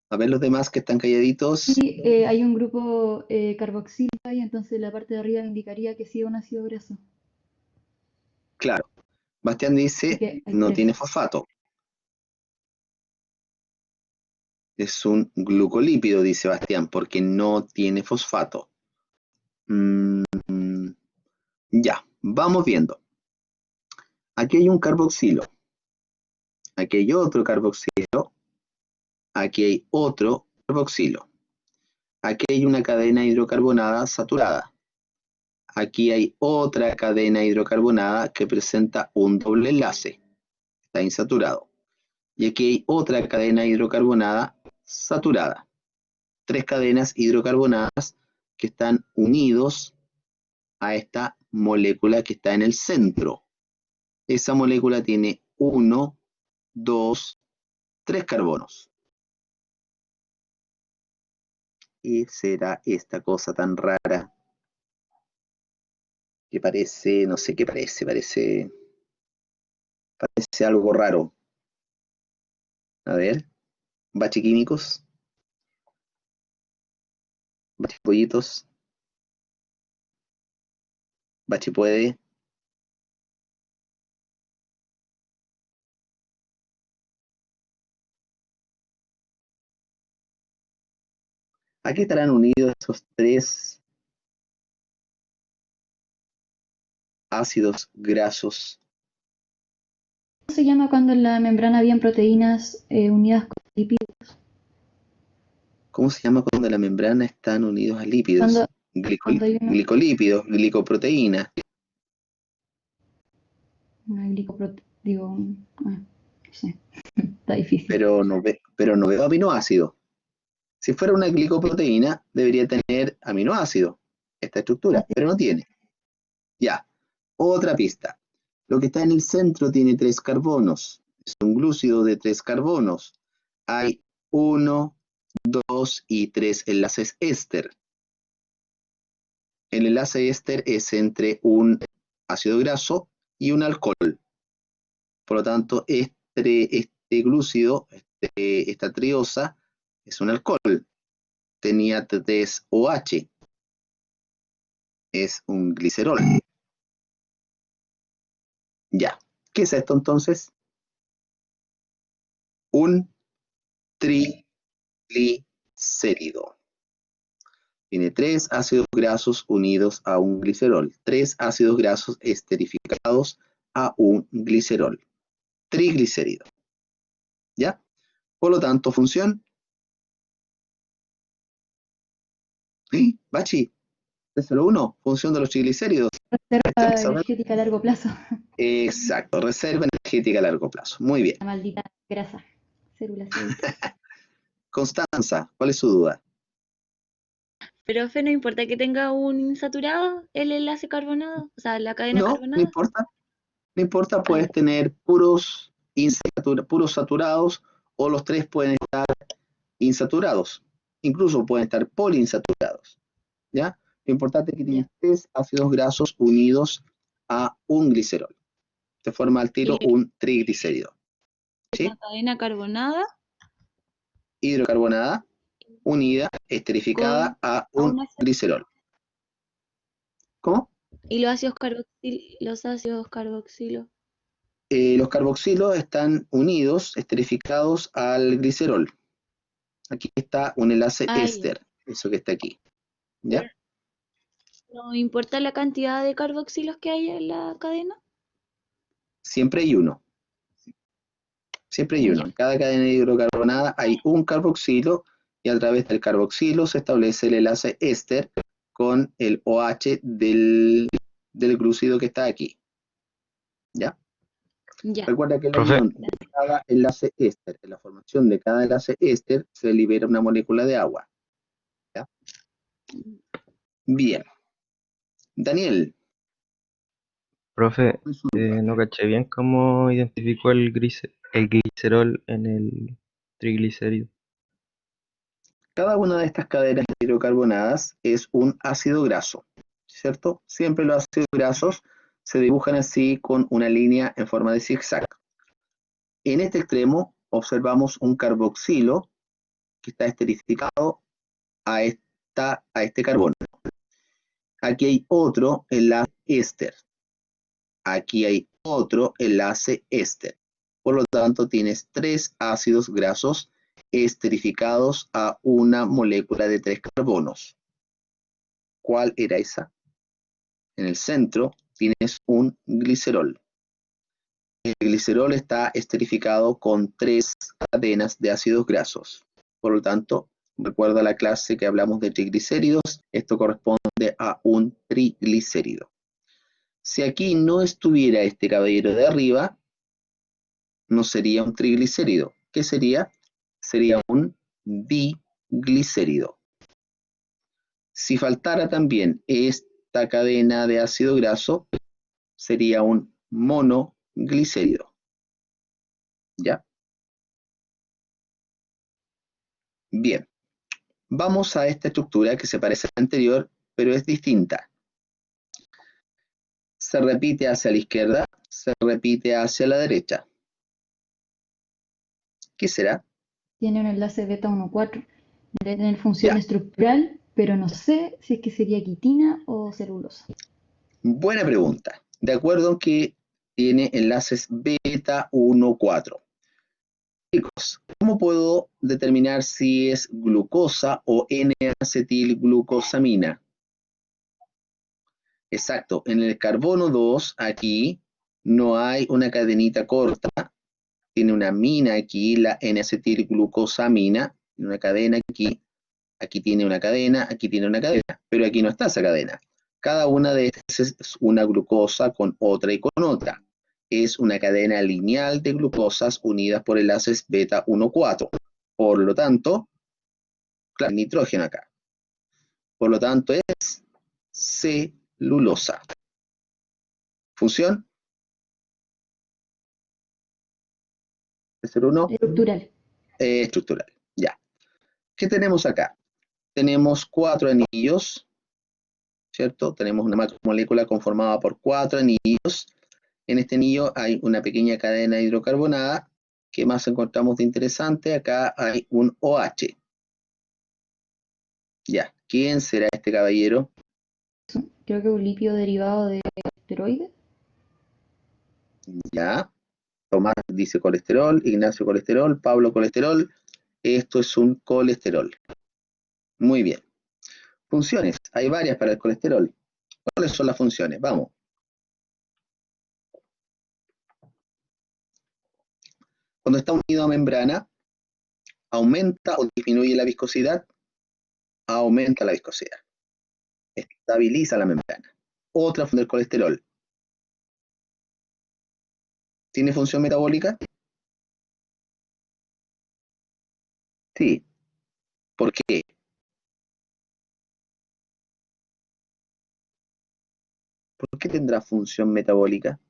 A ver los demás que están calladitos. Y hay un grupo carboxilo ahí, entonces la parte de arriba indicaría que sí es un ácido graso. Claro. Bastián Así dice que hay no tiene tres. fosfato. Es un glucolípido, dice Bastián, porque no tiene fosfato. Mm, ya, vamos viendo. Aquí hay un carboxilo. Aquí hay otro carboxilo. Aquí hay otro carboxilo. Aquí hay una cadena hidrocarbonada saturada. Aquí hay otra cadena hidrocarbonada que presenta un doble enlace. Está insaturado. Y aquí hay otra cadena hidrocarbonada saturada. 3 cadenas hidrocarbonadas que están unidos a esta molécula que está en el centro. Esa molécula tiene 1, 2, 3 carbonos. ¿Qué será esta cosa tan rara? Que parece, no sé qué parece algo raro. A ver, bachiquímicos, bachipollitos, bachipuede. ¿A qué estarán unidos esos 3 ácidos grasos? ¿Cómo se llama cuando en la membrana habían proteínas unidas con lípidos? ¿Cómo se llama cuando la membrana están unidos a lípidos? Cuando, cuando hay Glicolípidos, glicoproteína. una digo, no sé, está difícil. Pero no veo aminoácido. Si fuera una glicoproteína, debería tener aminoácido, esta estructura, pero no tiene. Ya, otra pista. Lo que está en el centro tiene 3 carbonos. Es un glúcido de 3 carbonos. Hay 1, 2 y 3 enlaces éster. El enlace éster es entre un ácido graso y un alcohol. Por lo tanto, este glúcido, esta triosa, es un alcohol. Tenía 3 OH. Es un glicerol. Ya. ¿Qué es esto entonces? Un triglicérido. Tiene 3 ácidos grasos unidos a un glicerol. 3 ácidos grasos esterificados a un glicerol. Triglicérido. ¿Ya? Por lo tanto, función. ¿Sí? Bachi, 301, función de los triglicéridos. Reserva energética a largo plazo. Exacto, reserva energética energética a largo plazo. Muy bien. La maldita grasa. Células. Células. Constanza, ¿cuál es su duda? Profe, no importa que tenga un insaturado, el enlace carbonado, o sea, la cadena No, no carbonada. importa. No importa, Ah, puedes ya. tener puros saturados o los tres pueden estar insaturados. Incluso pueden estar poliinsaturados. ¿Ya? Lo importante es que tienes Ya. tres ácidos grasos unidos a un glicerol. Te forma al tiro Y un triglicérido. ¿Sí? la cadena carbonada Hidrocarbonada unida, con esterificada a un aún así. glicerol. ¿Cómo? Y los ácidos carboxilo. Los carboxilos están unidos, esterificados al glicerol. Aquí está un enlace Ah, ya. éster, eso que está aquí. ¿Ya? No importa la cantidad de carboxilos que hay en la cadena. Siempre hay uno. Siempre hay uno. Ya. En cada cadena hidrocarbonada hay un carboxilo y a través del carboxilo se establece el enlace éster con el OH del glúcido que está aquí. ¿Ya? Ya. Recuerda que la Profe, unión de cada enlace éster, en la formación de cada enlace éster, se libera una molécula de agua. ¿Ya? Bien. Daniel, profe, ¿cuál es su duda? no caché bien cómo identificó el glicerol en el triglicérido. Cada una de estas cadenas hidrocarbonadas es un ácido graso, ¿cierto? Siempre los ácidos grasos se dibujan así con una línea en forma de zigzag. En este extremo observamos un carboxilo que está esterificado a este carbono. Aquí hay otro enlace éster. Aquí hay otro enlace éster. Por lo tanto, tienes tres ácidos grasos esterificados a una molécula de 3 carbonos. ¿Cuál era esa? En el centro tienes un glicerol. El glicerol está esterificado con 3 cadenas de ácidos grasos. Por lo tanto, recuerda la clase que hablamos de triglicéridos, esto corresponde a un triglicérido. Si aquí no estuviera este caballero de arriba, no sería un triglicérido. ¿Qué sería? Sería un diglicérido. Si faltara también esta cadena de ácido graso, sería un monoglicérido. ¿Ya? Bien. Vamos a esta estructura que se parece a la anterior, pero es distinta. Se repite hacia la izquierda, se repite hacia la derecha. ¿Qué será? Tiene un enlace beta 1,4. Debe tener función Ya, estructural, pero no sé si es que sería quitina o celulosa. buena pregunta. De acuerdo en que tiene enlaces beta 1,4. Chicos, ¿cómo puedo determinar si es glucosa o N-acetilglucosamina? Exacto, en el carbono 2 aquí no hay una cadenita corta, tiene una mina aquí, la N-acetilglucosamina, tiene una cadena aquí, aquí tiene una cadena, aquí tiene una cadena, pero aquí no está esa cadena. Cada una de estas es una glucosa con otra y con otra. Es una cadena lineal de glucosas unidas por enlaces beta 1,4. Por lo tanto, claro, nitrógeno acá. Por lo tanto es celulosa. ¿Función? ¿Es ser uno? Estructural. Estructural. Ya. ¿Qué tenemos acá? Tenemos 4 anillos, ¿cierto? Tenemos una macromolécula conformada por 4 anillos. En este anillo hay una pequeña cadena hidrocarbonada. ¿Qué más encontramos de interesante? Acá hay un OH. Ya. ¿Quién será este caballero? Creo que un lípido derivado de esteroides. Ya. Tomás dice colesterol, Ignacio colesterol, Pablo colesterol. Esto es un colesterol. Muy bien. Funciones. Hay varias para el colesterol. ¿Cuáles son las funciones? Vamos. Cuando está unido a membrana, aumenta o disminuye la viscosidad, aumenta la viscosidad. Estabiliza la membrana. Otra función del colesterol. ¿Tiene función metabólica? Sí. ¿Por qué? ¿Por qué tendrá función metabólica?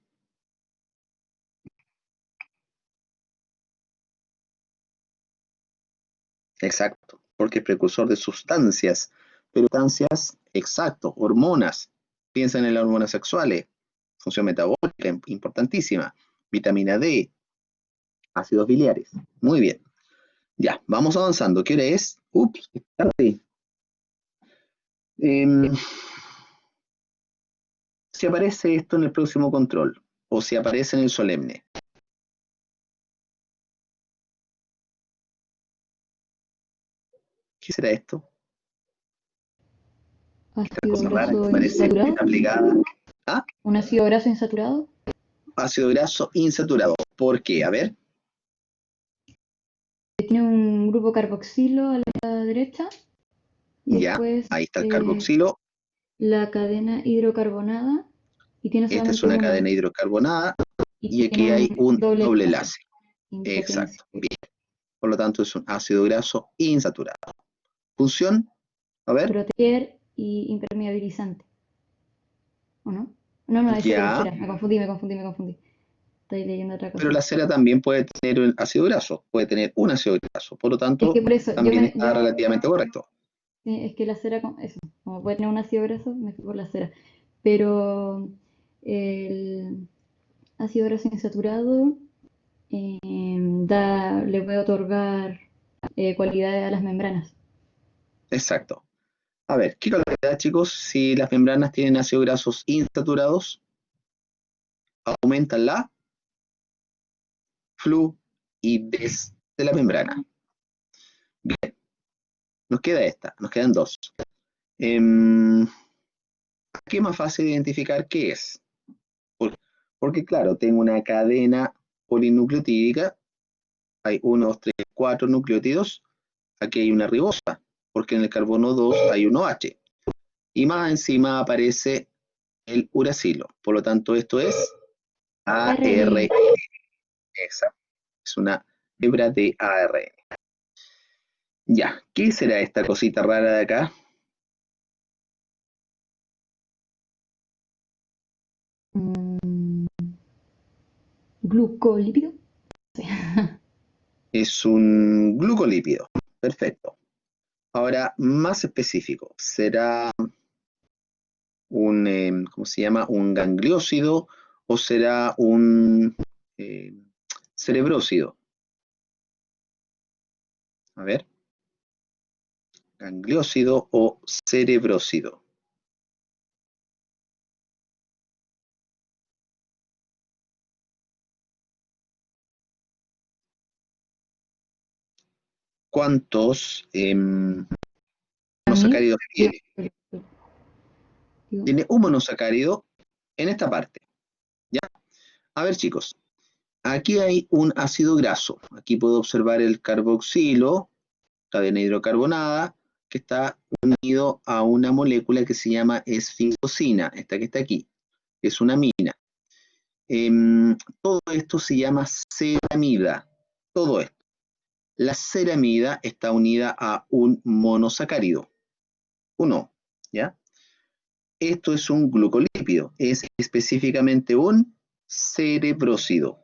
Exacto, porque es precursor de sustancias, pero sustancias, exacto, hormonas. Piensan en las hormonas sexuales, función metabólica importantísima, vitamina D, ácidos biliares. Muy bien, ya, vamos avanzando. ¿Qué hora es? Ups, es tarde. Si aparece esto en el próximo control, o si aparece en el solemne. ¿Qué será esto? Esta Ácido cosa rara que graso aparece que insaturado. está plegada. ¿Ah? ¿Un ácido graso insaturado? Ácido graso insaturado. ¿Por qué? A ver. Tiene un grupo carboxilo a la derecha y Ya, después ahí está el carboxilo. la cadena hidrocarbonada y tiene Esta es solamente una uno cadena hidrocarbonada y y tiene aquí hay un un doble doble enlace, enlace. impotencia. Exacto, bien. Por lo tanto, es un ácido graso insaturado. Función, a ver. Proteger y impermeabilizante. ¿O no? No, no, esa es la Ya, cera. Me confundí. Estoy leyendo otra pero cosa. la cera también puede tener un ácido graso, puede tener un ácido graso. Por lo Es que tanto, por eso, también está relativamente correcto. sí, es que la cera, eso, como puede tener un ácido graso, me fui por la cera. Pero el ácido graso insaturado le puede otorgar cualidades a las membranas. Exacto. A ver, ¿qué cantidad, chicos? Si las membranas tienen ácidos grasos insaturados, aumentan la fluidez de la membrana. Bien, nos queda esta, nos quedan dos. Aquí es más fácil identificar qué es. Porque claro, tengo una cadena polinucleotídica, hay 1, 2, 3, 4 nucleótidos, aquí hay una ribosa, porque en el carbono 2 hay un OH, y más encima aparece el uracilo, por lo tanto esto es ARN, RN. exacto, es una hebra de ARN. Ya, ¿qué será esta cosita rara de acá? Mm, Glucolípido. Sí. Es un glucolípido, perfecto. Ahora, más específico, ¿será un, ¿cómo se llama? ¿Un gangliósido o será un eh, cerebrósido? A ver, gangliósido o cerebrósido. ¿Cuántos A mí, monosacáridos tiene? digo, Tiene un monosacárido en esta parte. ¿Ya? A ver, chicos, aquí hay un ácido graso. Aquí puedo observar el carboxilo, cadena hidrocarbonada, que está unido a una molécula que se llama esfingosina, esta que está aquí, que es una amina. Todo esto se llama ceramida. Todo esto. La ceramida está unida a un monosacárido. Uno, ¿ya? Esto es un glucolípido. Es específicamente un cerebrósido.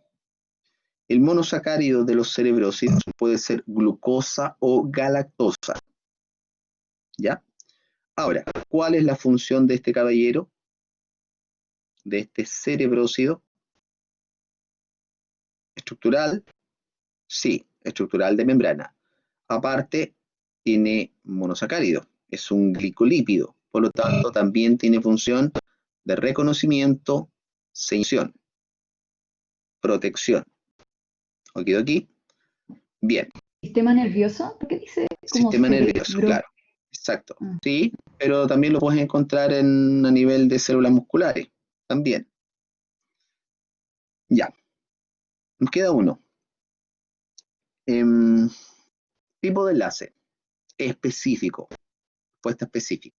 El monosacárido de los cerebrósidos puede ser glucosa o galactosa. ¿Ya? Ahora, ¿cuál es la función de este caballero? De este cerebrósido. ¿Estructural? Sí, estructural de membrana. Aparte, tiene monosacárido, es un glicolípido, por lo tanto también tiene función de reconocimiento, señalización, protección. Okidoki. Bien, sistema nervioso, ¿por qué dice como sistema nervioso, cerebro? claro, exacto. Ah, Sí, pero también lo puedes encontrar a nivel de células musculares, también. Ya, nos queda uno. Tipo de enlace específico, respuesta específica,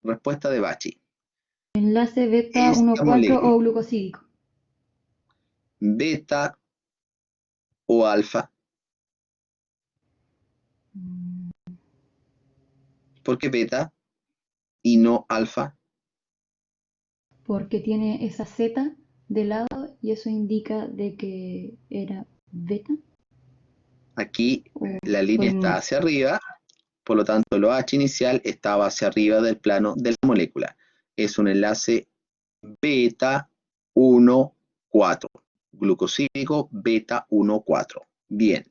respuesta de Bachi. enlace beta Esta 1,4 molécula, o glucosídico. ¿Beta o alfa? Mm, ¿Por qué beta y no alfa? Porque tiene esa Z de lado y eso indica de que era beta. Aquí O la estoy línea está mal. hacia arriba, por lo tanto el OH inicial estaba hacia arriba del plano de la molécula. Es un enlace beta 1,4, glucosídico beta 1,4. Bien,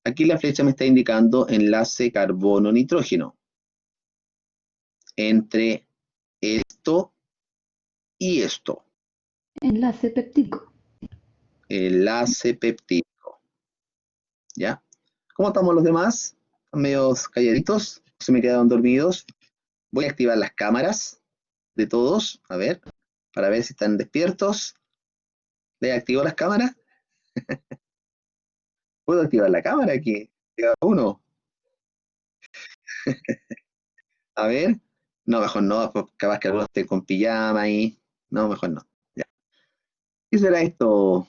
aquí la flecha me está indicando enlace carbono-nitrógeno entre esto y esto, Enlace peptídico. enlace peptídico. ¿Ya? ¿Cómo estamos los demás? ¿Están medios calladitos? ¿Se me quedaron dormidos? Voy a activar las cámaras de todos, a ver, para ver si están despiertos. ¿Les activo las cámaras? ¿Puedo activar la cámara aquí? Cada uno. A ver. No, mejor no, pues capaz que algunos estén con pijama ahí. No, mejor no. Ya. ¿Qué será esto?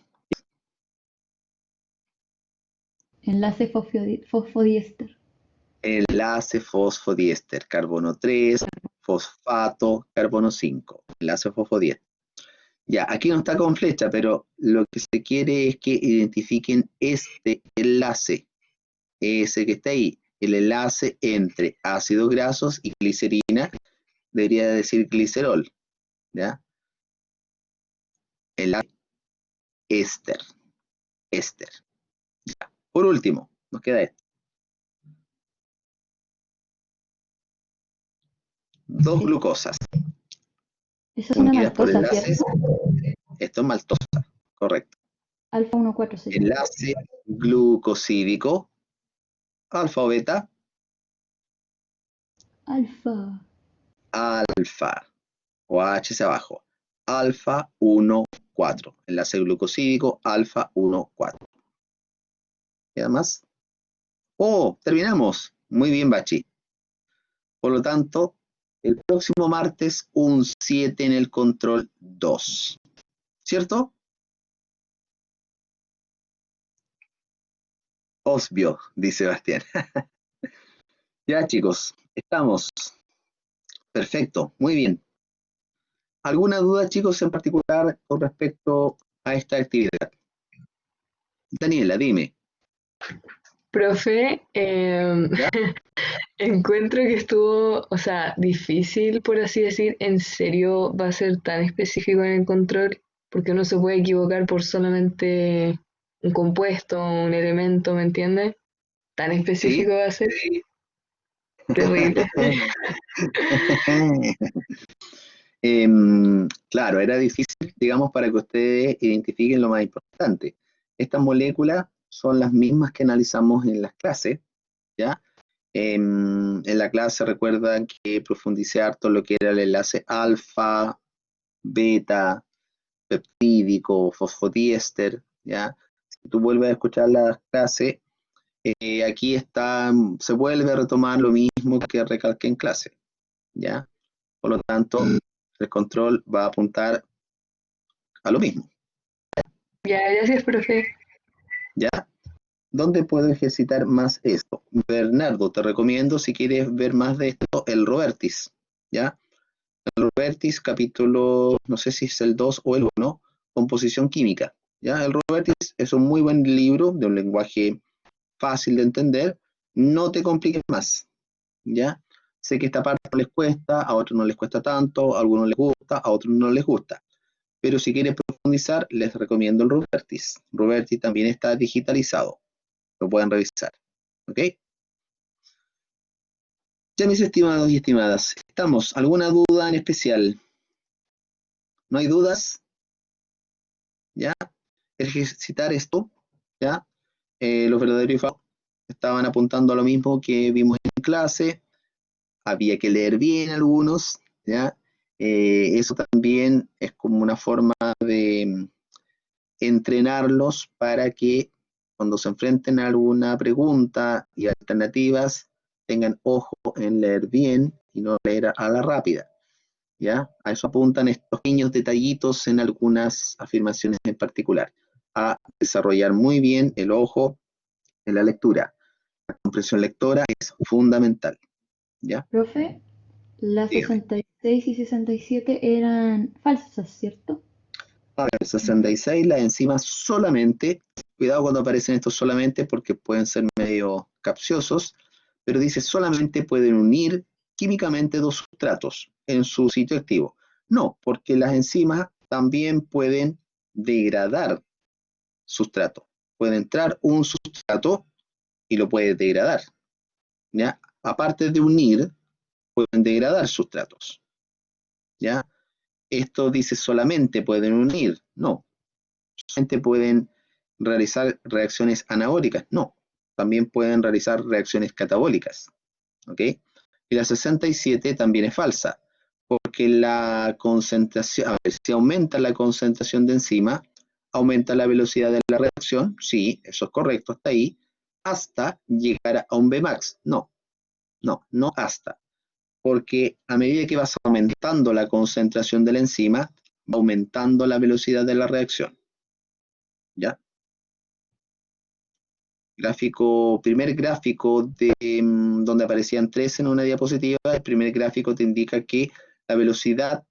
Enlace fosfodiéster. Enlace fosfodiéster, carbono 3, fosfato, carbono 5. Enlace fosfodiéster. Ya, aquí no está con flecha, pero lo que se quiere es que identifiquen este enlace, ese que está ahí, el enlace entre ácidos grasos y glicerina, debería decir glicerol, ¿ya? Enlace éster, éster. Ya. Por último, nos queda esto. Dos Es- glucosas Esa es una unidas por maltosa, enlaces, ¿cierto? esto es maltosa, correcto. Alfa 1,4 sería. Enlace glucosídico, alfa o beta, Alfa. alfa, o H hacia abajo, alfa 1,4, enlace glucosídico, alfa 1,4. ¿Queda más? ¡Oh! Terminamos. Muy bien, Bachi. Por lo tanto, el próximo martes un 7 en el control 2. ¿Cierto? Obvio, dice Sebastián. Ya, chicos, estamos. Perfecto, muy bien. ¿Alguna duda, chicos, en particular con respecto a esta actividad? Daniela, dime. Profe, ¿Ya? encuentro que estuvo, o sea, difícil, por así decir. ¿En serio va a ser tan específico en el control? Porque uno se puede equivocar por solamente un compuesto, un elemento, ¿me entiende? ¿Tan ¿Sí? específico va a ser? Terrible. Claro, era difícil, digamos, para que ustedes identifiquen lo más importante. Estas moléculas son las mismas que analizamos en las clases, ¿ya? En la clase recuerdan que profundicé harto lo que era el enlace alfa, beta, peptídico, fosfodiéster, ¿ya? Si tú vuelves a escuchar la clase, aquí está, se vuelve a retomar lo mismo que recalqué en clase, ¿ya? Por lo tanto, el control va a apuntar a lo mismo, Ya, gracias, profe. ¿ya? ¿Dónde puedo ejercitar más esto? Bernardo, te recomiendo, si quieres ver más de esto, el Robertis, ¿ya? El Robertis, capítulo, no sé si es el 2 o el 1, composición química, ¿ya? El Robertis es un muy buen libro de un lenguaje fácil de entender, no te compliques más, ¿ya? Sé que esta parte no les cuesta, a otros no les cuesta tanto, a algunos les gusta, a otros no les gusta. Pero si quieren profundizar, les recomiendo el Robertis. Robertis también está digitalizado. Lo pueden revisar. ¿Ok? Ya mis estimados y estimadas, ¿estamos? ¿Alguna duda en especial? ¿No hay dudas? ¿Ya? Ejercitar esto, ¿ya? Los verdaderos y falsos estaban apuntando a lo mismo que vimos en clase. Había que leer bien algunos, ¿ya? Eso también es como una forma de entrenarlos para que cuando se enfrenten a alguna pregunta y alternativas tengan ojo en leer bien y no leer a la rápida, ¿ya? A eso apuntan estos pequeños detallitos en algunas afirmaciones en particular. a desarrollar muy bien el ojo en la lectura. La comprensión lectora es fundamental, ¿ya? Profe, las Dígame. 66 y 67 eran falsas, ¿cierto? A ver, 66, las enzimas solamente, cuidado cuando aparecen estos solamente porque pueden ser medio capciosos, pero dice solamente pueden unir químicamente dos sustratos en su sitio activo. No, porque las enzimas también pueden degradar sustrato. Puede entrar un sustrato y lo puede degradar, ¿ya? Aparte de unir, pueden degradar sustratos, ¿ya? Esto dice solamente pueden unir, no. Solamente pueden realizar reacciones anabólicas, no. También pueden realizar reacciones catabólicas, ¿ok? Y la 67 también es falsa, porque la concentración, a ver, si aumenta la concentración de enzima, aumenta la velocidad de la reacción, sí, eso es correcto hasta ahí, hasta llegar a un Vmax. No, no, no hasta, porque a medida que vas aumentando la concentración de la enzima, va aumentando la velocidad de la reacción, ¿ya? Primer gráfico de donde aparecían 3 en una diapositiva, el primer gráfico te indica que la velocidad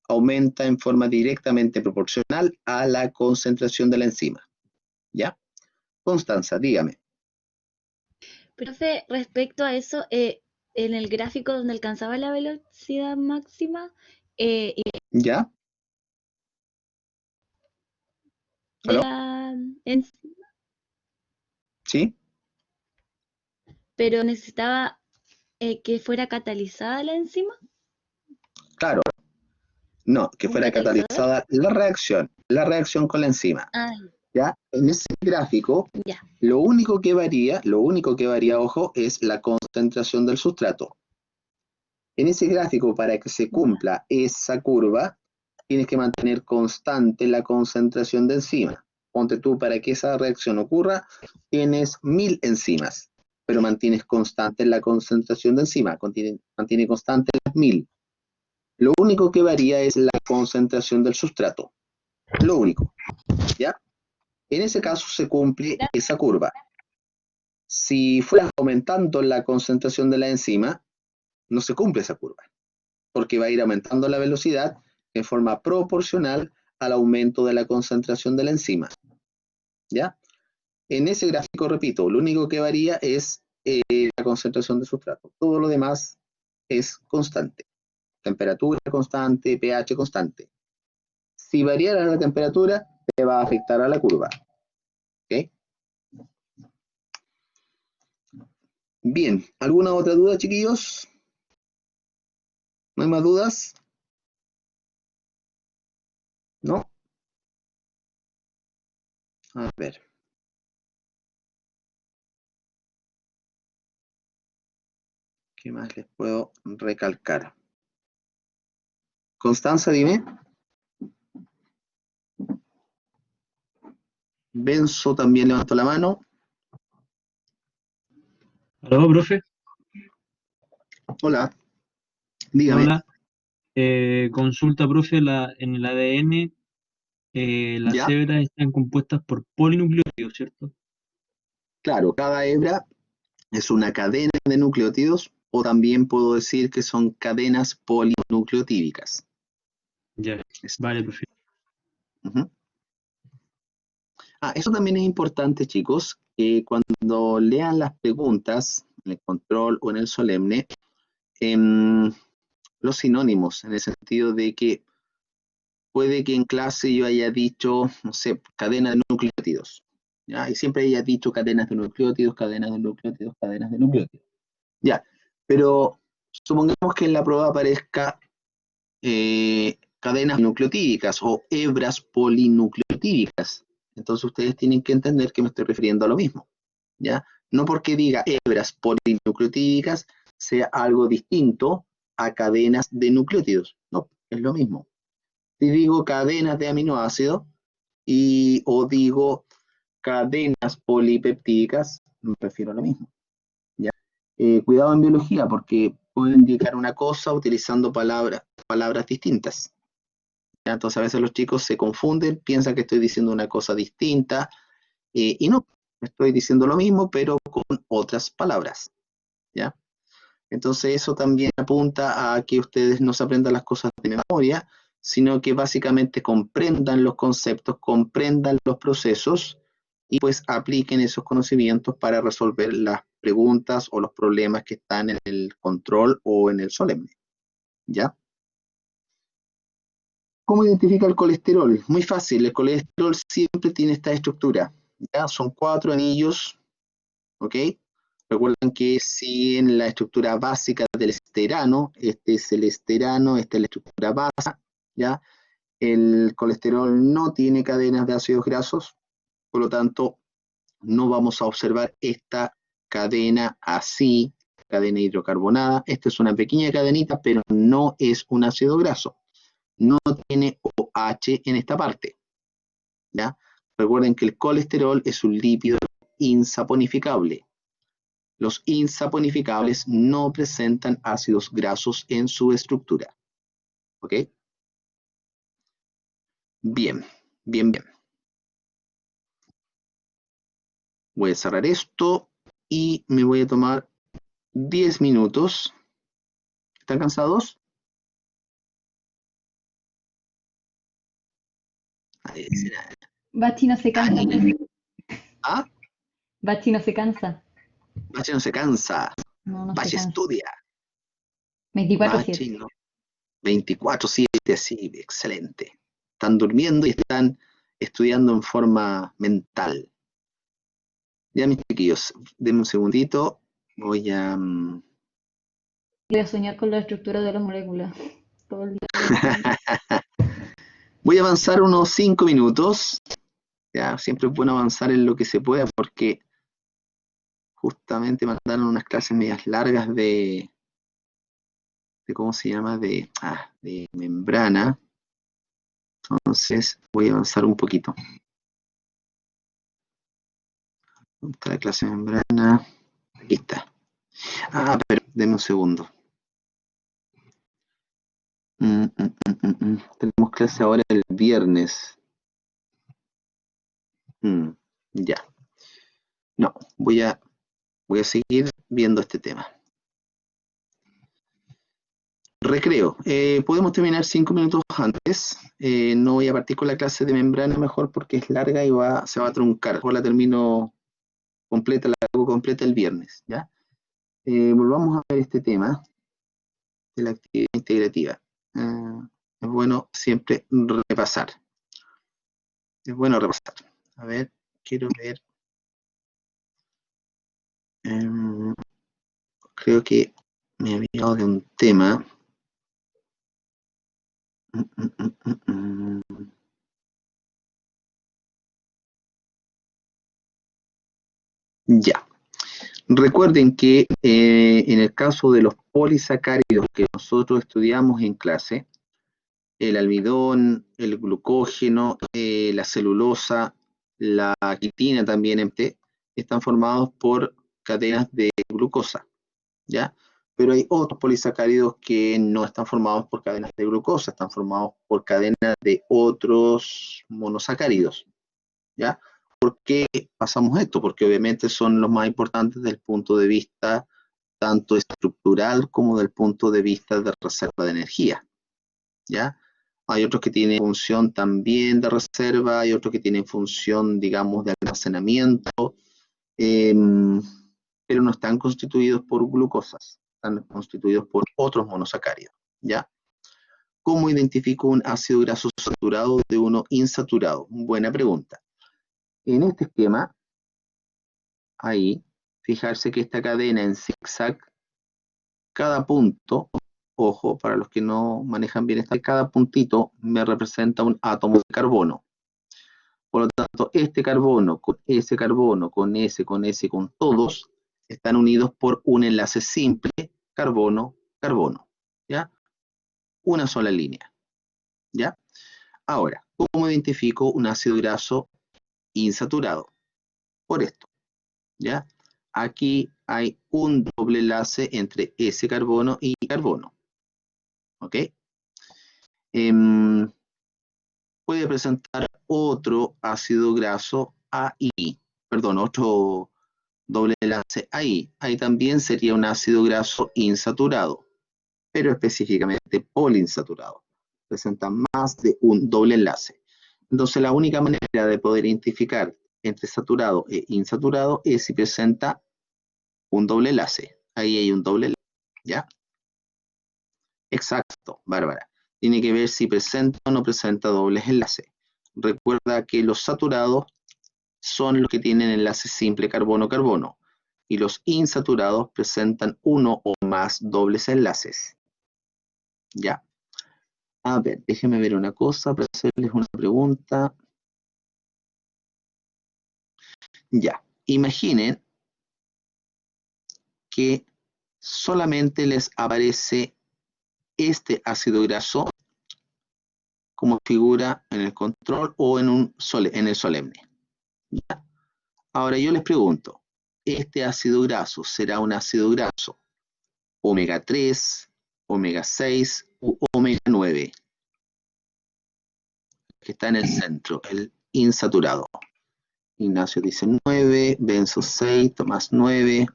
aumenta en forma directamente proporcional a la concentración de la enzima, ¿ya? Constanza, dígame. Profe, respecto a eso, en el gráfico donde alcanzaba la velocidad máxima, y ¿Ya? de ¿Aló? la ¿Sí? pero necesitaba que fuera catalizada la enzima, Claro. No, que un fuera catalizador. catalizada la reacción con la enzima, Ah, ¿ya? En ese gráfico, ya. lo único que varía, ojo, es la concentración del sustrato. En ese gráfico, para que se cumpla esa curva, tienes que mantener constante la concentración de enzima. Ponte tú, para que esa reacción ocurra, tienes 1000 enzimas, pero mantienes constante la concentración de enzima, mantiene constante las 1000. Lo único que varía es la concentración del sustrato. Lo único, ¿ya? En ese caso se cumple esa curva. Si fuera aumentando la concentración de la enzima, no se cumple esa curva, porque va a ir aumentando la velocidad en forma proporcional al aumento de la concentración de la enzima, ¿ya? En ese gráfico, repito, lo único que varía es la concentración de sustrato. Todo lo demás es constante. Temperatura constante, pH constante. Si variara la temperatura, te va a afectar a la curva, ¿ok? Bien, ¿alguna otra duda, chiquillos? ¿No hay más dudas? ¿No? A ver. ¿Qué más les puedo recalcar? Constanza, dime. Benzo también levantó la mano. Aló, profe. Hola, dígame. Hola. Consulta, profe, en el ADN las ¿Ya? hebras están compuestas por polinucleótidos, ¿cierto? Claro, cada hebra es una cadena de nucleótidos, o también puedo decir que son cadenas polinucleotídicas. Ya, Eso. vale, profe. Ujú. Eso también es importante, chicos, que cuando lean las preguntas en el control o en el solemne, em, los sinónimos, en el sentido de que puede que en clase yo haya dicho, no sé, cadena de nucleótidos, ¿ya? Y siempre haya dicho cadenas de nucleótidos, cadenas de nucleótidos, cadenas de nucleótidos. Ya, pero supongamos que en la prueba aparezca cadenas nucleotídicas o hebras polinucleotídicas. Entonces ustedes tienen que entender que me estoy refiriendo a lo mismo, ¿ya? No porque diga hebras polinucleotídicas sea algo distinto a cadenas de nucleótidos. No, es lo mismo. Si digo cadenas de aminoácidos o digo cadenas polipeptídicas, me refiero a lo mismo, ¿ya? Cuidado en biología porque puedo indicar una cosa utilizando palabras distintas, ¿ya? Entonces a veces los chicos se confunden, piensan que estoy diciendo una cosa distinta, y no, estoy diciendo lo mismo, pero con otras palabras, ¿ya? Entonces eso también apunta a que ustedes no se aprendan las cosas de memoria, sino que básicamente comprendan los conceptos, comprendan los procesos y pues apliquen esos conocimientos para resolver las preguntas o los problemas que están en el control o en el solemne, ¿ya? ¿Cómo identifica el colesterol? Muy fácil, el colesterol siempre tiene esta estructura, ¿ya? Son 4 anillos, ¿ok? Recuerden que si en la estructura básica del esterano, este es el esterano, esta es la estructura básica, ¿ya? El colesterol no tiene cadenas de ácidos grasos, por lo tanto, no vamos a observar esta cadena así, cadena hidrocarbonada. Esta es una pequeña cadenita, pero no es un ácido graso. No tiene OH en esta parte, ¿ya? Recuerden que el colesterol es un lípido insaponificable. Los insaponificables no presentan ácidos grasos en su estructura. ¿Ok? Bien, bien, bien. Voy a cerrar esto y me voy a tomar 10 minutos. ¿Están cansados? Ahí dice nada. Bachi no se cansa. Ah, Bachi no se cansa. Bache no se cansa. No, no se Bache cansa. estudia. 24/7. Bache no. 24/7, sí, excelente. Están durmiendo y están estudiando en forma mental. Ya, mis chiquillos, denme un segundito. Voy a... Voy a soñar con la estructura de las moléculas. Todo el día. voy a avanzar unos 5 minutos. Ya, siempre es bueno avanzar en lo que se pueda porque justamente mandaron unas clases medias largas de ¿cómo se llama? De membrana. Entonces voy a avanzar un poquito. ¿Dónde está la clase de membrana? Aquí está. Pero denme un segundo. Tenemos clase ahora el viernes. Ya. No, voy a seguir viendo este tema. Recreo. Podemos terminar 5 minutos antes. No voy a partir con la clase de membrana mejor porque es larga y se va a truncar. Mejor la termino completa, la hago completa el viernes, ¿ya? Volvamos a ver este tema de la actividad integrativa. Es bueno siempre repasar. Es bueno repasar. A ver, quiero ver. Creo que me había hablado de un tema. Ya. Recuerden que en el caso de los polisacáridos que nosotros estudiamos en clase, el almidón, el glucógeno, la celulosa, la quitina también, están formados por cadenas de glucosa, ¿ya? Pero hay otros polisacáridos que no están formados por cadenas de glucosa, están formados por cadenas de otros monosacáridos, ¿ya? ¿Por qué pasamos esto? Porque obviamente son los más importantes desde el punto de vista tanto estructural como del punto de vista de reserva de energía, ¿ya? Hay otros que tienen función también de reserva, hay otros que tienen función, digamos, de almacenamiento, pero no están constituidos por glucosas, están constituidos por otros monosacáridos, ¿ya? ¿Cómo identifico un ácido graso saturado de uno insaturado? Buena pregunta. En este esquema, ahí, fijarse que esta cadena en zigzag, cada punto, ojo, para los que no manejan bien cada puntito me representa un átomo de carbono. Por lo tanto, este carbono, con ese carbono, con ese, con todos, están unidos por un enlace simple, carbono, carbono, ¿ya? Una sola línea, ¿ya? Ahora, ¿cómo identifico un ácido graso insaturado? Por esto, ¿ya? Aquí hay un doble enlace entre ese carbono y carbono, ¿ok? puede presentar otro ácido graso ahí, perdón, otro doble enlace ahí. Ahí también sería un ácido graso insaturado, pero específicamente poliinsaturado. Presenta más de un doble enlace. Entonces la única manera de poder identificar entre saturado e insaturado es si presenta un doble enlace. Ahí hay un doble enlace, ¿ya? Exacto, Bárbara. Tiene que ver si presenta o no presenta dobles enlaces. Recuerda que los saturados son los que tienen enlace simple carbono-carbono y los insaturados presentan uno o más dobles enlaces. ¿Ya? A ver, déjenme ver una cosa para hacerles una pregunta. Ya, imaginen que solamente les aparece este ácido graso como figura en el control o en el solemne. ¿Ya? Ahora yo les pregunto, ¿este ácido graso será un ácido graso omega 3, omega 6 u omega 9? Que está en el centro, el insaturado. Ignacio dice 9, Benzo 6, Tomás 9.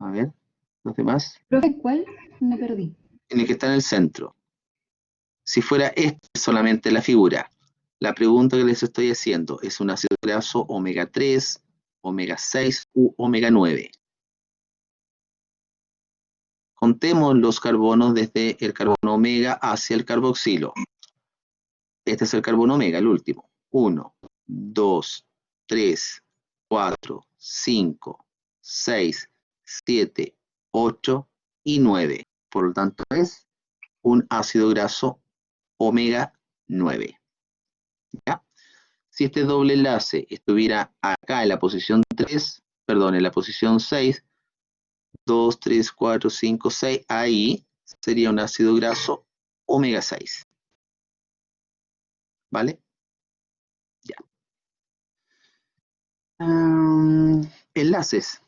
A ver, los demás. Profe, ¿cuál? Me perdí. En el que está en el centro. Si fuera este solamente la figura, la pregunta que les estoy haciendo es un ácido graso omega 3, omega 6 u omega 9. Contemos los carbonos desde el carbono omega hacia el carboxilo. Este es el carbono omega, el último. 1, 2, 3, 4, 5, 6, 7, 8 y 9. Por lo tanto es un ácido graso omega 9. ¿Ya? Si este doble enlace estuviera acá en la posición 3, perdón, en la posición 6, 2, 3, 4, 5, 6, ahí sería un ácido graso omega 6. ¿Vale? Ya. Enlaces.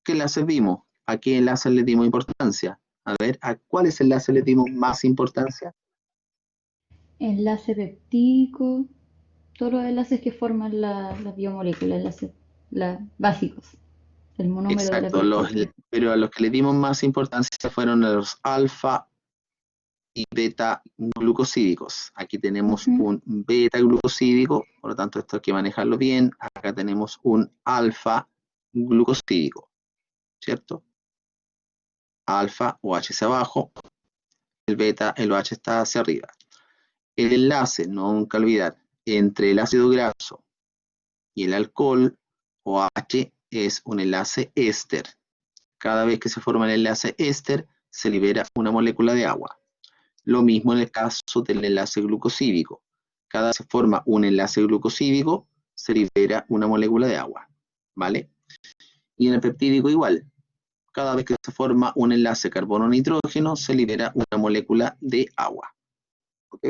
¿Qué enlaces vimos? ¿A qué enlaces le dimos importancia? A ver, ¿a cuáles enlaces le dimos más importancia? Enlace peptídico, todos los enlaces que forman la biomolécula, enlaces básicos, el monómero de la Exacto, proteína. pero a los que le dimos más importancia fueron a los alfa y beta glucosídicos. Aquí tenemos un beta glucosídico, por lo tanto esto hay que manejarlo bien. Acá tenemos un alfa glucosídico, ¿cierto? Alfa o H hacia abajo, el beta, el OH está hacia arriba. El enlace, nunca olvidar, entre el ácido graso y el alcohol OH es un enlace éster. Cada vez que se forma el enlace éster, se libera una molécula de agua. Lo mismo en el caso del enlace glucosídico. Cada vez que se forma un enlace glucosídico, se libera una molécula de agua. ¿Vale? Y en el peptídico igual. Cada vez que se forma un enlace carbono-nitrógeno, se libera una molécula de agua. ¿Ok?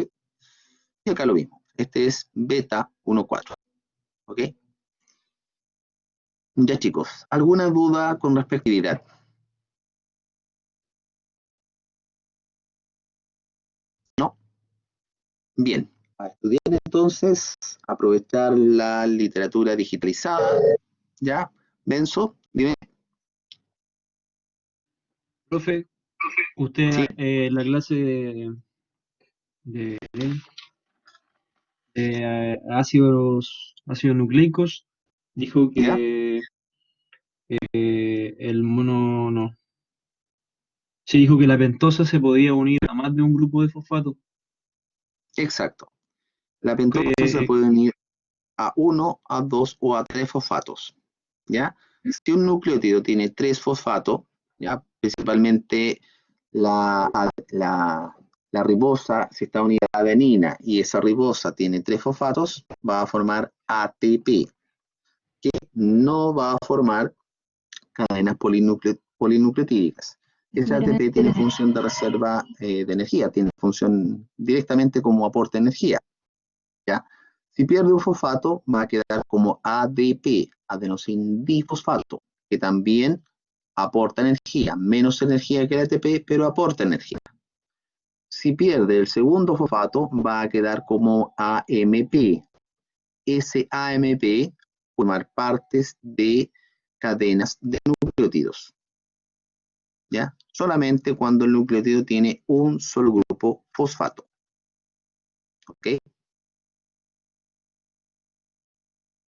Y acá lo mismo. Este es beta 1,4. ¿Ok? Ya chicos, ¿alguna duda con respecto a actividad? ¿No? Bien. A estudiar entonces, aprovechar la literatura digitalizada. ¿Ya? Benzo, dime. Profe, usted Sí. en la clase de ácidos nucleicos dijo ¿Ya? que el mono no. Sí, dijo que la pentosa se podía unir a más de un grupo de fosfato. Exacto. La pentosa se puede unir a 1, a 2 o a 3 fosfatos. ¿Ya? Si un nucleótido tiene 3 fosfatos, ¿ya? Principalmente la ribosa, si está unida a adenina y esa ribosa tiene 3 fosfatos, va a formar ATP, que no va a formar cadenas polinucleotídicas. Ese ATP tiene función de reserva de energía, tiene función directamente como aporte de energía. ¿Ya? Si pierde un fosfato, va a quedar como ADP, adenosín difosfato, que también aporta energía, menos energía que el ATP, pero aporta energía. Si pierde el segundo fosfato, va a quedar como AMP. Ese AMP formar partes de cadenas de nucleótidos. ¿Ya? Solamente cuando el nucleótido tiene un solo grupo fosfato. ¿Ok?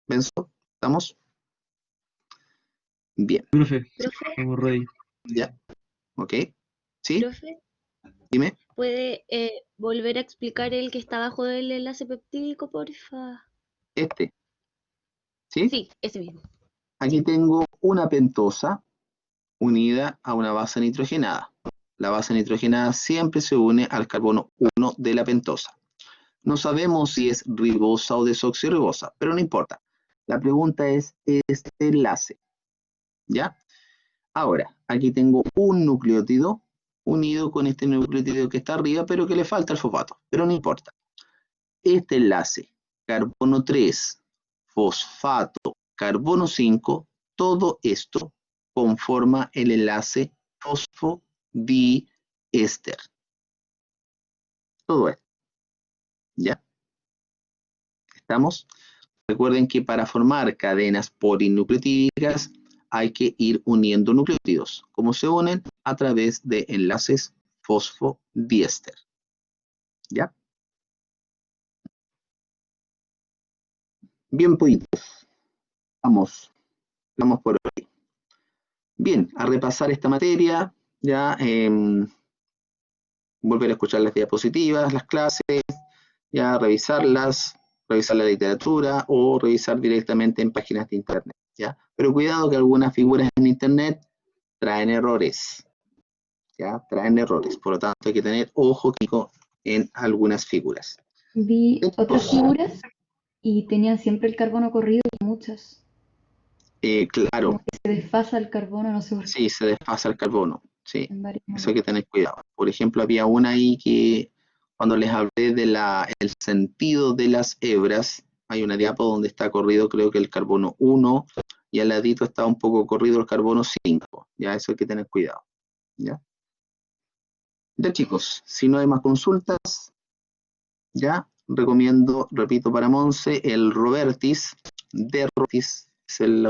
¿Benzo? ¿Estamos? Bien. Profe, Profe, estamos ready. ¿Ya? ¿Ok? ¿Sí? profe, Dime. ¿puede volver a explicar el que está abajo del enlace peptídico, porfa? Este. ¿Sí? Sí, ese mismo. Aquí tengo una pentosa unida a una base nitrogenada. La base nitrogenada siempre se une al carbono 1 de la pentosa. No sabemos si es ribosa o desoxirribosa, pero no importa. La pregunta es este enlace. ¿Ya? Ahora, aquí tengo un nucleótido unido con este nucleótido que está arriba, pero que le falta el fosfato. Pero no importa. Este enlace, carbono 3, fosfato, carbono 5, todo esto conforma el enlace fosfodiéster. Todo esto. ¿Ya? ¿Estamos? Recuerden que para formar cadenas polinucleotídicas hay que ir uniendo nucleótidos. ¿Cómo se unen? A través de enlaces fosfodiéster. ¿Ya? Bien, pollitos. Vamos por hoy. Bien, a repasar esta materia, ya volver a escuchar las diapositivas, las clases, ya revisarlas, revisar la literatura o revisar directamente en páginas de internet, ¿ya? Pero cuidado que algunas figuras en internet traen errores, ¿ya? Traen errores, por lo tanto hay que tener ojo clínico en algunas figuras. Vi otras figuras y tenían siempre el carbono corrido y muchas. Claro, Como que se desfasa el carbono, no sé por qué, sí, se desfasa el carbono, sí, en varios eso hay que momentos. tener cuidado. Por ejemplo, había una ahí que cuando les hablé de el sentido de las hebras, hay una diapo donde está corrido creo que el carbono 1 y al ladito está un poco corrido el carbono 5, ya eso hay que tener cuidado, ¿ya? Ya chicos, si no hay más consultas, ya recomiendo, repito para Monse, el Robertis, de Robertis, es el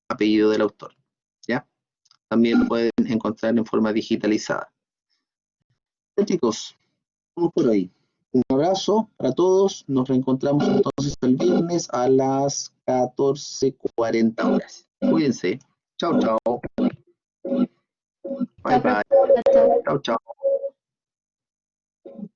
apellido del autor, ¿ya? También lo pueden encontrar en forma digitalizada. Ya chicos, vamos por ahí. Un abrazo para todos. Nos reencontramos entonces el viernes a las 14:40 horas. Cuídense. Chao, chao. Bye, Chao, bye. profe. Chao. Chao, chao.